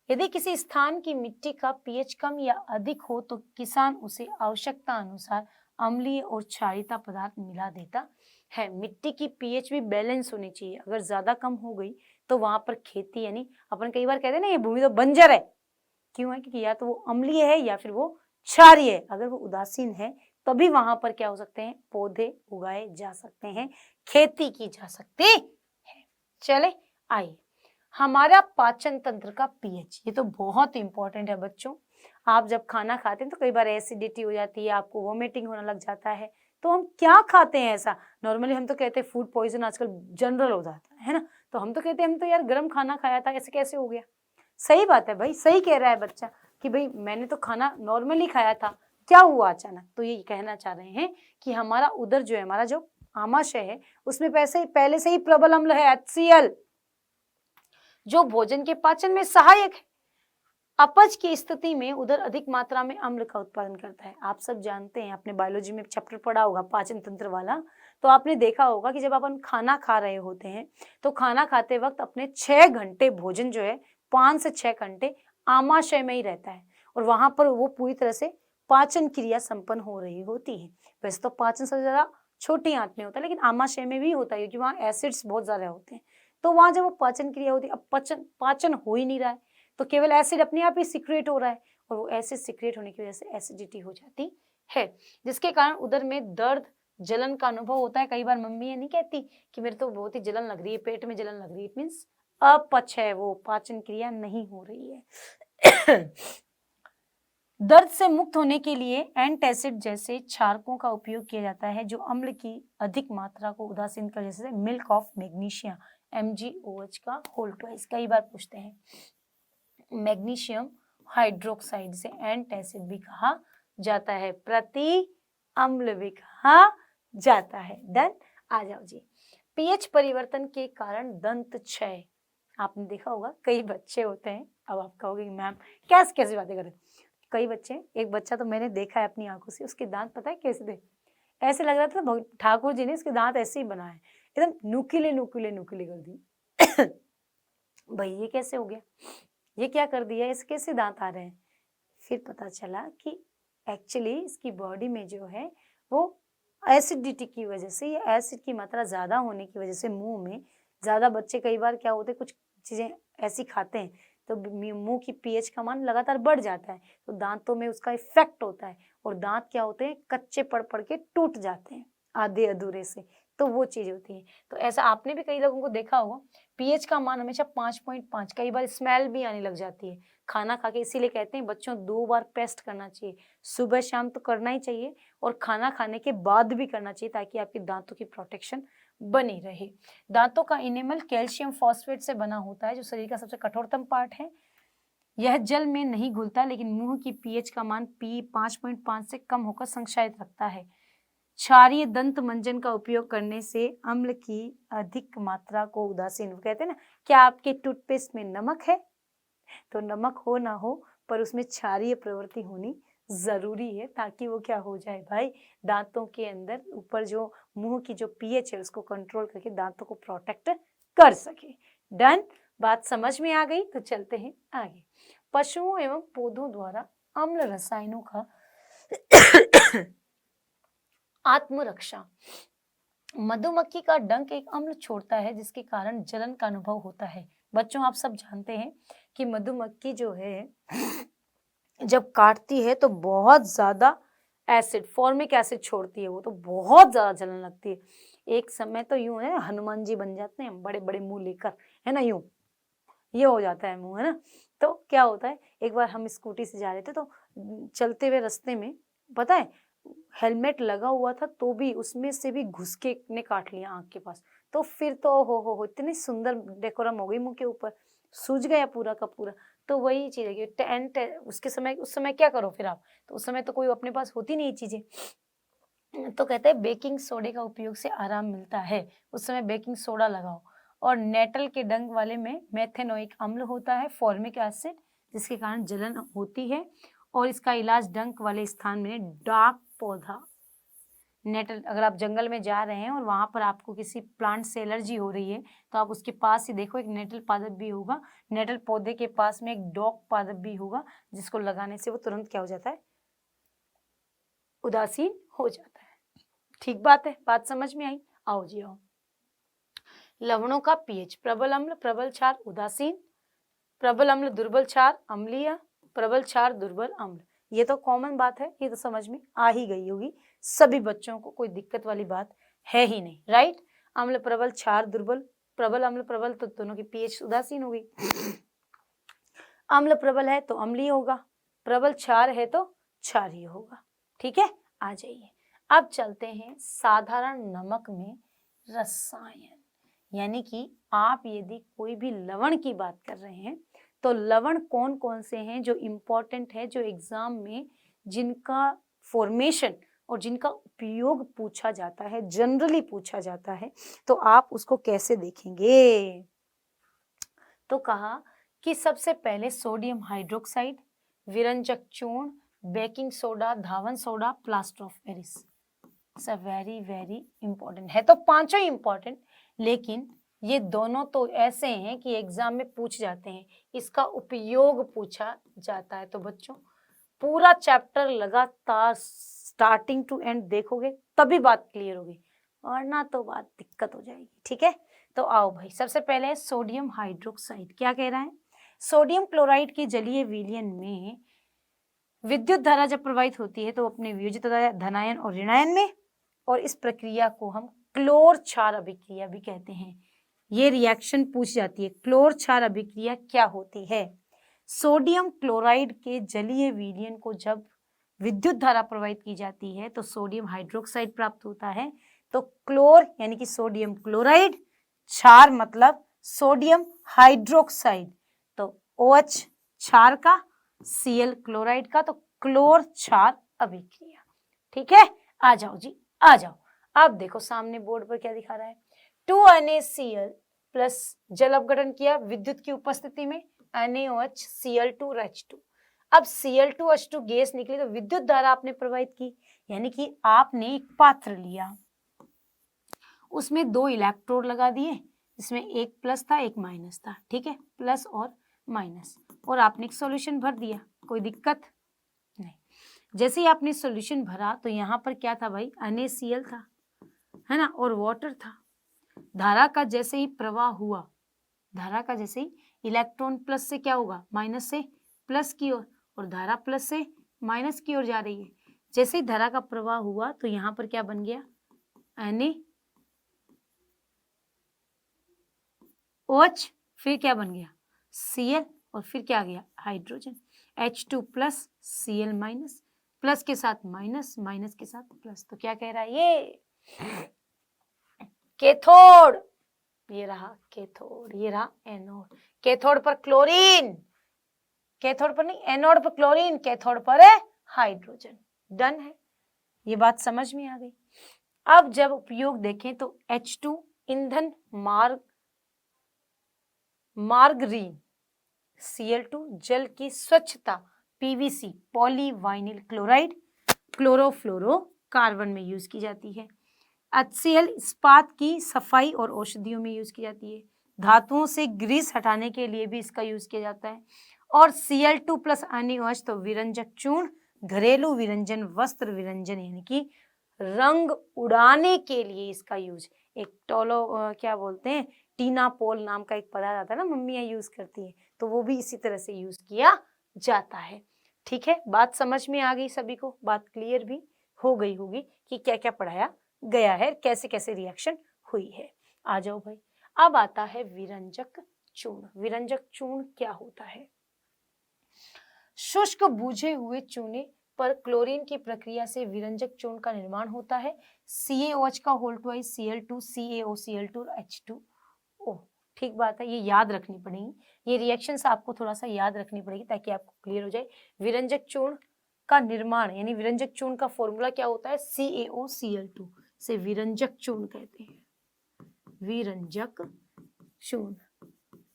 यदि किसी स्थान की मिट्टी का पीएच कम या अधिक हो तो किसान उसे आवश्यकता अनुसार अम्लीय और क्षारीयता पदार्थ मिला देता है। मिट्टी की पीएच भी बैलेंस होनी चाहिए। अगर ज्यादा कम हो गई तो वहां पर खेती, यानी अपन कई बार कहते हैं ना ये भूमि तो बंजर है, क्यों है? क्योंकि या तो वो अम्लीय है या फिर वो क्षारीय है। अगर वो उदासीन है तभी वहां पर क्या हो सकते हैं, पौधे उगाए जा सकते हैं, खेती की जा सकती है। चले आइए, हमारा पाचन तंत्र का पीएच, ये तो बहुत इंपॉर्टेंट है बच्चों। आप जब खाना खाते हैं तो कई बार एसिडिटी हो जाती है, आपको वोमिटिंग होने लग जाता है, तो हम क्या खाते हैं ऐसा? नॉर्मली हम तो कहते हैं फूड पॉइजन आजकल जनरल हो जाता है ना, तो हम तो कहते हैं हम तो यार गर्म खाना खाया था, ऐसे कैसे हो गया? सही बात है भाई, सही कह रहा है बच्चा कि भाई मैंने तो खाना नॉर्मली खाया था, क्या हुआ अचानक? तो ये कहना चाह रहे हैं कि हमारा उदर जो है, हमारा जो आमाशय है, उसमें पहले से ही प्रबल अम्ल है HCl, जो भोजन के पाचन में सहायक है। अपच की स्थिति में उदर अधिक मात्रा में अम्ल का उत्पादन करता है। आप सब जानते हैं, आपने बायोलॉजी में चैप्टर पढ़ा होगा पाचन तंत्र वाला, तो आपने देखा होगा कि जब अपन खाना खा रहे होते हैं तो खाना खाते वक्त अपने 6 घंटे भोजन जो है 5 से 6 घंटे आमाशय में ही रहता है, और वहां पर वो पूरी तरह से पाचन क्रिया संपन्न हो रही होती है। वैसे तो पाचन सबसे ज्यादा छोटी आंत में होता है, लेकिन आमाशय में भी होता है क्योंकि वहाँ एसिड्स बहुत ज्यादा होते हैं। तो वहां जब वो पाचन क्रिया होती है, अब पाचन हो ही नहीं रहा है तो केवल एसिड अपने आप ही सिक्रेट हो रहा है, और वो एसिड सिक्रेट होने की वजह से एसिडिटी हो जाती है, जिसके कारण उदर में दर्द, जलन का अनुभव होता है। कई बार मम्मी ये नहीं कहती कि मेरे तो बहुत ही जलन लग रही है, पेट में जलन लग रही है, इट मींस अपच है, वो पाचन क्रिया नहीं हो रही है। दर्द से मुक्त होने के लिए एंटासिड जैसे क्षारकों का उपयोग किया जाता है जो अम्ल की अधिक मात्रा को उदासीन कर, जैसे मिल्क ऑफ मैग्नीशिया MgOH का होल ट्वाइस। कई बार पूछते हैं, मैग्नीशियम हाइड्रोक्साइड से एंटासिड भी कहा जाता है, प्रति अम्ल भी कहा जाता है। डन। आ जाओ जी, पीएच परिवर्तन के कारण दंत क्षय, आपने देखा होगा कई बच्चे होते हैं, अब आप कहोगे मैम कैसी बातें कर रहे हैं। कई बच्चे, एक बच्चा तो मैंने देखा है अपनी आंखों से, उसके दांत पता है कैसे थे? ऐसे लग रहा था ठाकुर जी ने इसके दांत ऐसे ही बनाए, एकदम नुकीले नुकीले नुकीले कर दी। भाई ये कैसे हो गया? ये क्या कर दिया, इसके कैसे दांत आ रहे हैं? फिर पता चला कि एक्चुअली इसकी बॉडी में जो है वो एसिडिटी की वजह से या एसिड की मात्रा ज़्यादा होने की वजह से मुंह में ज़्यादा, बच्चे कई बार क्या होते हैं कुछ चीज़ें ऐसी खाते हैं तो मुंह की पीएच का मान लगातार बढ़ जाता है, तो दांतों में उसका इफेक्ट होता है और दांत क्या होते हैं, कच्चे पड़ पड़ के टूट जाते हैं आधे अधूरे से, तो वो चीज़ होती है। तो ऐसा आपने भी कई लोगों को देखा होगा, पीएच का मान हमेशा 5.5, कई बार स्मेल भी आने लग जाती है खाना खा के। इसीलिए कहते हैं बच्चों 2 बार पेस्ट करना चाहिए, सुबह शाम तो करना ही चाहिए और खाना खाने के बाद भी करना चाहिए, ताकि आपके दांतों की प्रोटेक्शन बनी रहे। दांतों का इनेमल कैल्शियम फॉस्फेट से बना होता है, जो शरीर का सबसे कठोरतम पार्ट है। यह जल में नहीं घुलता, लेकिन मुंह की पीएच का मान पी 5.5 से कम होकर संक्षारित रखता है। क्षारीय दंत मंजन का उपयोग करने से अम्ल की अधिक मात्रा को उदासीन, कहते हैं ना, क्या आपके टूथपेस्ट में नमक है? तो नमक हो ना हो पर उसमें क्षारीय प्रवृत्ति होनी जरूरी है, ताकि वो क्या हो जाए भाई, दांतों के अंदर ऊपर जो मुंह की जो पीएच है उसको कंट्रोल करके दांतों को प्रोटेक्ट कर सके। डन, बात समझ में आ गई? तो चलते हैं आगे। पशुओं एवं पौधों द्वारा अम्ल रसायनों का आत्मरक्षा। मधुमक्खी का डंक एक अम्ल छोड़ता है, जिसके कारण जलन का अनुभव होता है। बच्चों, आप सब जानते हैं कि मधुमक्खी जो है जब काटती है तो बहुत ज्यादा एसिड, फॉर्मिक एसिड छोड़ती है, वो तो बहुत ज्यादा जलन लगती है। एक समय तो यूं है, हनुमान जी बन जाते हैं बड़े बड़े मुंह लेकर, है ना, यूं ये हो जाता है मुंह, है ना। तो क्या होता है, एक बार हम स्कूटी से जा रहे थे तो चलते हुए रास्ते में, पता है, हेलमेट लगा हुआ था तो भी उसमें से भी घुस के ने काट लिया आंख के पास। तो फिर तो हो इतनी सुंदर डेकोरम हो गई मुंह के ऊपर, सूज गया पूरा का पूरा। तो वही चीज है कि टेंट उसके समय, उस समय क्या करो फिर आप, तो उस समय तो कोई अपने पास होती नहीं चीजें, तो कहते हैं बेकिंग सोडे का उपयोग से आराम मिलता है, उस समय बेकिंग सोडा लगाओ। और नेटल के डंक वाले में मेथेनोइक अम्ल होता है, फॉर्मिक एसिड, जिसके कारण जलन होती है। और इसका इलाज डंक वाले स्थान में डार्क पौधा नेटल, अगर आप जंगल में जा रहे हैं और वहां पर आपको किसी प्लांट से एलर्जी हो रही है तो आप उसके पास ही देखो, एक नेटल पादप भी होगा, नेटल पौधे के पास में एक डॉक पादप भी होगा, जिसको लगाने से वो तुरंत क्या हो जाता है, उदासीन हो जाता है। ठीक बात है, बात समझ में आई? आओ जी आओ। लवणों का पीएच, प्रबल अम्ल, प्रबल क्षार, उदासीन, प्रबल अम्ल, दुर्बल क्षार, अम्लीय, प्रबल क्षार, दुर्बल अम्ल। ये तो कॉमन बात है, ये तो समझ में आ ही गई होगी सभी बच्चों को, कोई दिक्कत वाली बात है ही नहीं, राइट। अम्ल प्रबल, क्षार दुर्बल, प्रबल अम्ल प्रबल, तो दोनों की पीएच उदासीन हो गई। अम्ल प्रबल है तो अम्लीय होगा, प्रबल क्षार है तो क्षारीय होगा। ठीक है, आ जाइए। अब चलते हैं साधारण नमक में रसायन, यानी कि आप यदि कोई भी लवण की बात कर रहे हैं तो लवण कौन कौन से हैं जो इम्पोर्टेंट है, जो एग्जाम में जिनका फॉर्मेशन और जिनका उपयोग पूछा जाता है, जनरली पूछा जाता है, तो आप उसको कैसे देखेंगे। तो कहा कि सबसे पहले सोडियम हाइड्रोक्साइड, विरंजक चूर्ण, baking soda, Dhawan soda, plaster of Paris. सब वेरी वेरी इंपॉर्टेंट है, तो पांचों ही इंपॉर्टेंट, लेकिन ये दोनों तो ऐसे हैं कि एग्जाम में पूछ जाते हैं, इसका उपयोग पूछा जाता है। तो बच्चों पूरा चैप्टर लगातार स्टार्टिंग टू एंड देखोगे तभी बात क्लियर होगी, वरना तो बात दिक्कत हो जाएगी। ठीक है, तो आओ भाई, सबसे पहले सोडियम हाइड्रोक्साइड क्या कह रहा है। सोडियम क्लोराइड के जलीय विलयन में विद्युत धारा जब प्रवाहित होती है तो अपने वियोजित धनायन और ऋणायन में, और इस प्रक्रिया को हम क्लोर क्षार अभिक्रिया भी कहते हैं। ये रिएक्शन पूछ जाती है, क्लोर क्षार अभिक्रिया क्या होती है। सोडियम क्लोराइड के जलीय विलयन को जब विद्युत धारा प्रवाहित की जाती है तो सोडियम हाइड्रोक्साइड प्राप्त होता है। तो क्लोर यानी कि सोडियम क्लोराइड, क्षार मतलब सोडियम हाइड्रोक्साइड, तो OH क्षार का, Cl क्लोराइड का, तो क्लोर क्षार अभिक्रिया। ठीक है, आ जाओ जी आ जाओ। अब देखो सामने बोर्ड पर क्या दिखा रहा है, 2NaCl प्लस जल अपघटन किया विद्युत की उपस्थिति में, NaOH Cl2H2। अब Cl2H2 गैस निकली तो विद्युत धारा आपने प्रवाहित की, यानी कि आपने एक पात्र लिया, उसमें 2 इलेक्ट्रोड लगा दिए, जिसमें एक प्लस था एक माइनस था। ठीक है, प्लस और माइनस, और आपने एक सॉल्यूशन भर दिया, कोई दिक्कत नहीं। जैसे ही आपने सॉल्यूशन भरा तो यहाँ पर क्या था भाई, NaCl था, है ना, और वाटर था। धारा का जैसे ही प्रवाह हुआ, धारा का जैसे ही इलेक्ट्रॉन प्लस से क्या होगा, माइनस से प्लस की ओर, और धारा प्लस से माइनस की ओर जा रही है। जैसे ही धारा का प्रवाह हुआ तो यहाँ पर क्या बन गया, NaOH, फिर क्या बन गया, Cl, और फिर क्या आ गया, hydrogen, H2 plus Cl minus, plus के साथ माइनस, माइनस के साथ प्लस। तो क्या कह रहा है ये, कैथोड, ये रहा कैथोड, ये रहा एनोड। कैथोड पर क्लोरीन, कैथोड पर नहीं, एनोड पर क्लोरीन, कैथोड पर है हाइड्रोजन। डन है, ये बात समझ में आ गई। अब जब उपयोग देखें तो H2 ईंधन मार्गरीन, Cl2 जल की स्वच्छता, PVC पॉलीवाइनिल क्लोराइड क्लोरोफ्लोरोकार्बन में यूज की जाती है। HCl इस्पात की सफाई और औषधियों में यूज की जाती है। धातुओं से ग्रीस हटाने के लिए भी इसका यूज किया जाता है। और Cl2 प्लस NaOH तो विरंजक चूर्ण, घरेलू विरंजन, वस्त्र विरंजन यानी कि रंग उड़ाने के लिए इसका यूज। एक क्या बोलते हैं, टीनापोल नाम का एक पदार्थ आता है ना, मम्मियाँ यूज करती है, तो वो भी इसी तरह से यूज किया जाता है। ठीक है, बात समझ में आ गई सभी को, बात क्लियर भी हो गई होगी कि क्या क्या पढ़ाया गया है, कैसे कैसे रिएक्शन हुई है। आ जाओ भाई, अब आता है विरंजक चूर्ण। विरंजक चूर्ण क्या होता है, शुष्क बुझे हुए चूने पर क्लोरीन की प्रक्रिया से विरंजक चूर्ण का निर्माण होता है। CaOH का whole twice Cl2, CaOCl2 H2O। ठीक बात है, ये याद रखनी पड़ेगी, ये रिएक्शंस आपको थोड़ा सा याद रखनी पड़ेगी ताकि आपको क्लियर हो जाए। विरंजक चूर्ण का निर्माण यानी विरंजक चूर्ण का फॉर्मूला क्या होता है, CaOCl2 से विरंजक चूर्ण कहते हैं, विरंजक चूर्ण।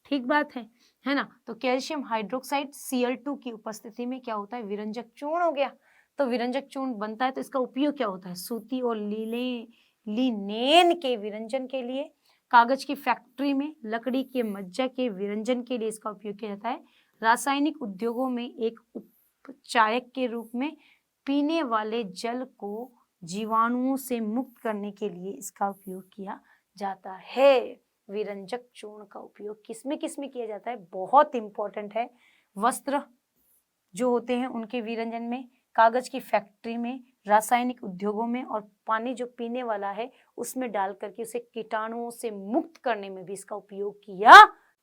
ठीक बात है ना। तो कैल्शियम हाइड्रोक्साइड Cl2 की उपस्थिति में क्या होता है, विरंजक चूर्ण हो गया। तो विरंजक चूर्ण बनता है तो इसका उपयोग क्या होता है, सूती और लिनेन के विरंजन के लिए, कागज की फैक्ट्री में लकड़ी के मज्जा के विरंजन के लिए इसका उपयोग किया जाता है। रासायनिक उद्योगों में एक उपचायक के रूप में, पीने वाले जल को जीवाणुओं से मुक्त करने के लिए इसका उपयोग किया जाता है। विरंजक चूर्ण का उपयोग किसमें किसमें किया जाता है, बहुत इंपॉर्टेंट है। वस्त्र जो होते हैं उनके विरंजन में, कागज की फैक्ट्री में, रासायनिक उद्योगों में, और पानी जो पीने वाला है उसमें डाल करके उसे कीटाणुओं से मुक्त करने में भी इसका उपयोग किया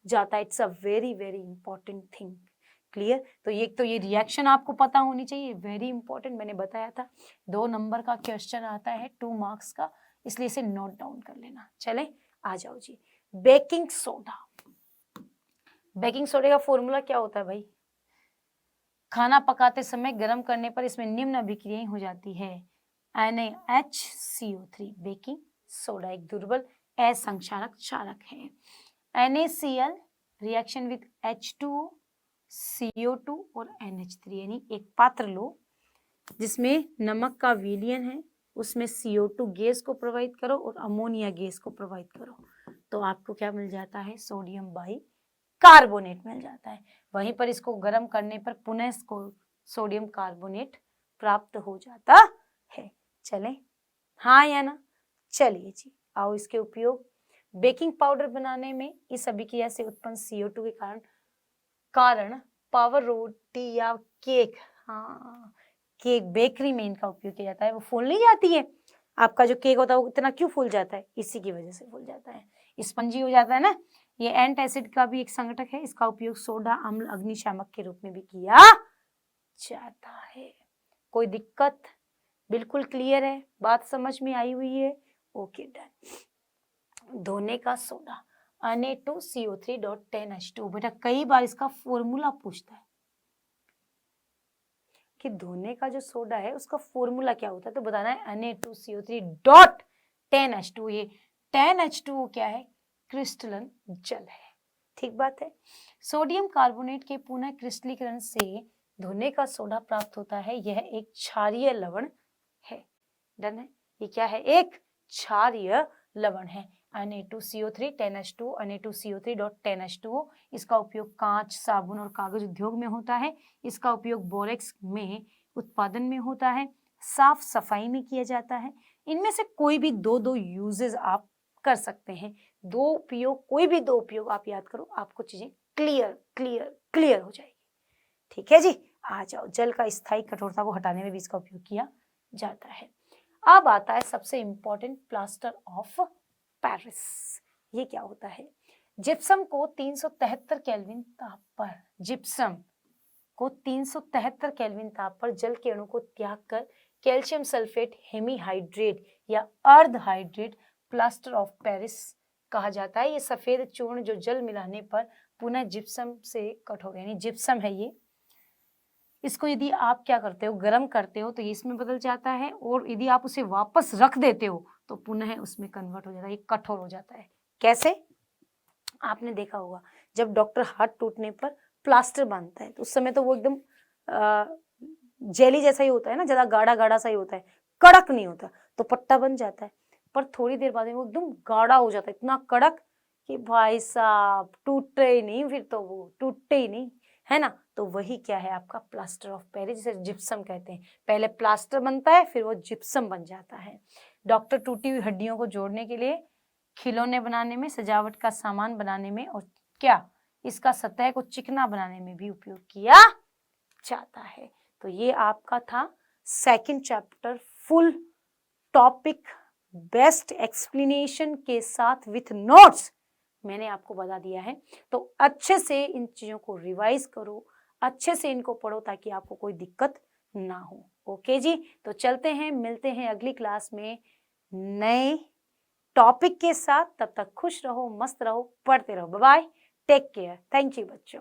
जाता है। It's a very very important thing. Clear. तो ये रिएक्शन आपको पता होनी चाहिए, वेरी इंपॉर्टेंट। मैंने बताया था 2 नंबर का क्वेश्चन आता है 2 मार्क्स का, इसलिए इसे नोट डाउन कर लेना। चले आ जाओ जी, बेकिंग सोडा। बेकिंग सोडे का फॉर्मूला क्या होता है भाई, खाना पकाते समय गर्म करने पर इसमें निम्न अभिक्रियाएं हो जाती है। NaHCO3 बेकिंग सोडा एक दुर्बल असंक्षारक क्षारक है। NaCl reaction with H2O, CO2 और NH3 यानी एक पात्र लो जिसमें नमक का विलयन है, उसमें CO2 गैस को प्रोवाइड करो और अमोनिया गैस को प्रोवाइड करो, तो आपको क्या मिल जाता है, सोडियम बाई कार्बोनेट मिल जाता है। वहीं पर इसको गर्म करने पर पुनः इसको सोडियम कार्बोनेट प्राप्त हो जाता है। चले हाँ या ना, चलिए जी आओ इसके उपयोग। बेकिंग पाउडर बनाने में इस अभिक्रिया से उत्पन्न CO2 के कारण पावर रोटी या केक, हाँ केक बेकरी में इनका उपयोग किया जाता है। वो फूल नहीं जाती है, आपका जो केक होता है वो इतना क्यों फूल जाता है, इसी की वजह से फूल जाता है, स्पंजी हो जाता है ना। ये एंटासिड का भी एक संघटक है, इसका उपयोग सोडा अम्ल अग्निशामक के रूप में भी किया जाता है। कोई दिक्कत, बिल्कुल क्लियर है, बात समझ में आई हुई है, ओके डन। धोने का सोडा Na2CO3.10H2। बेटा कई बार इसका फॉर्मूला पूछता है कि धोने का जो सोडा है उसका फॉर्मूला क्या होता है, तो बताना है Na2CO3.10H2। ये 10H2O क्या है, क्रिस्टलन जल है। ठीक बात है। सोडियम कार्बोनेट के पुनः क्रिस्टलीकरण से धोने का सोडा प्राप्त होता है, यह एक क्षारीय लवण है। डन है, ये क्या है, एक क्षारीय लवण है। Na2CO3 10H2 Na2CO3.10H2O। इसका उपयोग कांच, साबुन और कागज उद्योग में होता है। इसका उपयोग बोरेक्स में उत्पादन में होता है, साफ सफाई में किया जाता है। इनमें से कोई भी दो यूजेस आप कर सकते हैं। दो उपयोग, कोई भी दो उपयोग आप याद करो, आपको चीजें क्लियर हो जाएगी। ठीक है जी, आ जाओ। जल का स्थायी कठोरता को हटाने में भी इसका उपयोग किया जाता है। अब आता है सबसे इंपॉर्टेंट, प्लास्टर ऑफ पेरिस। ये क्या होता है? जिप्सम को 373 केल्विन ताप पर, जिप्सम को 373 केल्विन ताप पर जल के अणु को त्याग कर कैल्शियम सल्फेट हेमीहाइड्रेट या अर्ध हाइड्रेट प्लास्टर ऑफ पेरिस कहा जाता है। ये सफेद चूर्ण जो जल मिलाने पर पुनः जिप्सम से कठोर, यानी जिप्सम है ये, इसको यदि आप क्या करते हो, गर्म करते हो तो ये इसमें बदल जाता है, और यदि आप उसे वापस रख देते हो तो पुनः उसमें कन्वर्ट हो जाता है, ये कठोर हो जाता है। कैसे? आपने देखा होगा जब डॉक्टर हाथ टूटने पर प्लास्टर बांधता है तो उस समय तो वो एकदम जेली जैसा ही होता है ना, ज्यादा गाढ़ा गाढ़ा सा ही होता है, कड़क नहीं होता, तो पट्टा बन जाता है। पर थोड़ी देर बाद में वो एकदम गाढ़ा हो जाता है, इतना कड़क कि भाई साहब टूटे ही नहीं, फिर तो वो टूटे ही नहीं, है ना। तो वही क्या है आपका प्लास्टर ऑफ पेरिस, जिसे जिप्सम कहते हैं। पहले प्लास्टर बनता है, फिर वो जिप्सम बन जाता है। डॉक्टर टूटी हुई हड्डियों को जोड़ने के लिए, खिलौने बनाने में, सजावट का सामान बनाने में, और क्या इसका सतह को चिकना बनाने में भी उपयोग किया जाता है। तो ये आपका था second chapter, full topic best explanation के साथ विथ नोट्स मैंने आपको बता दिया है। तो अच्छे से इन चीजों को रिवाइज करो, अच्छे से इनको पढ़ो ताकि आपको कोई दिक्कत ना हो। ओके जी, तो चलते हैं, मिलते हैं अगली क्लास में नए टॉपिक के साथ। तब तक खुश रहो, मस्त रहो, पढ़ते रहो। Bye bye, take care, thank you बच्चों।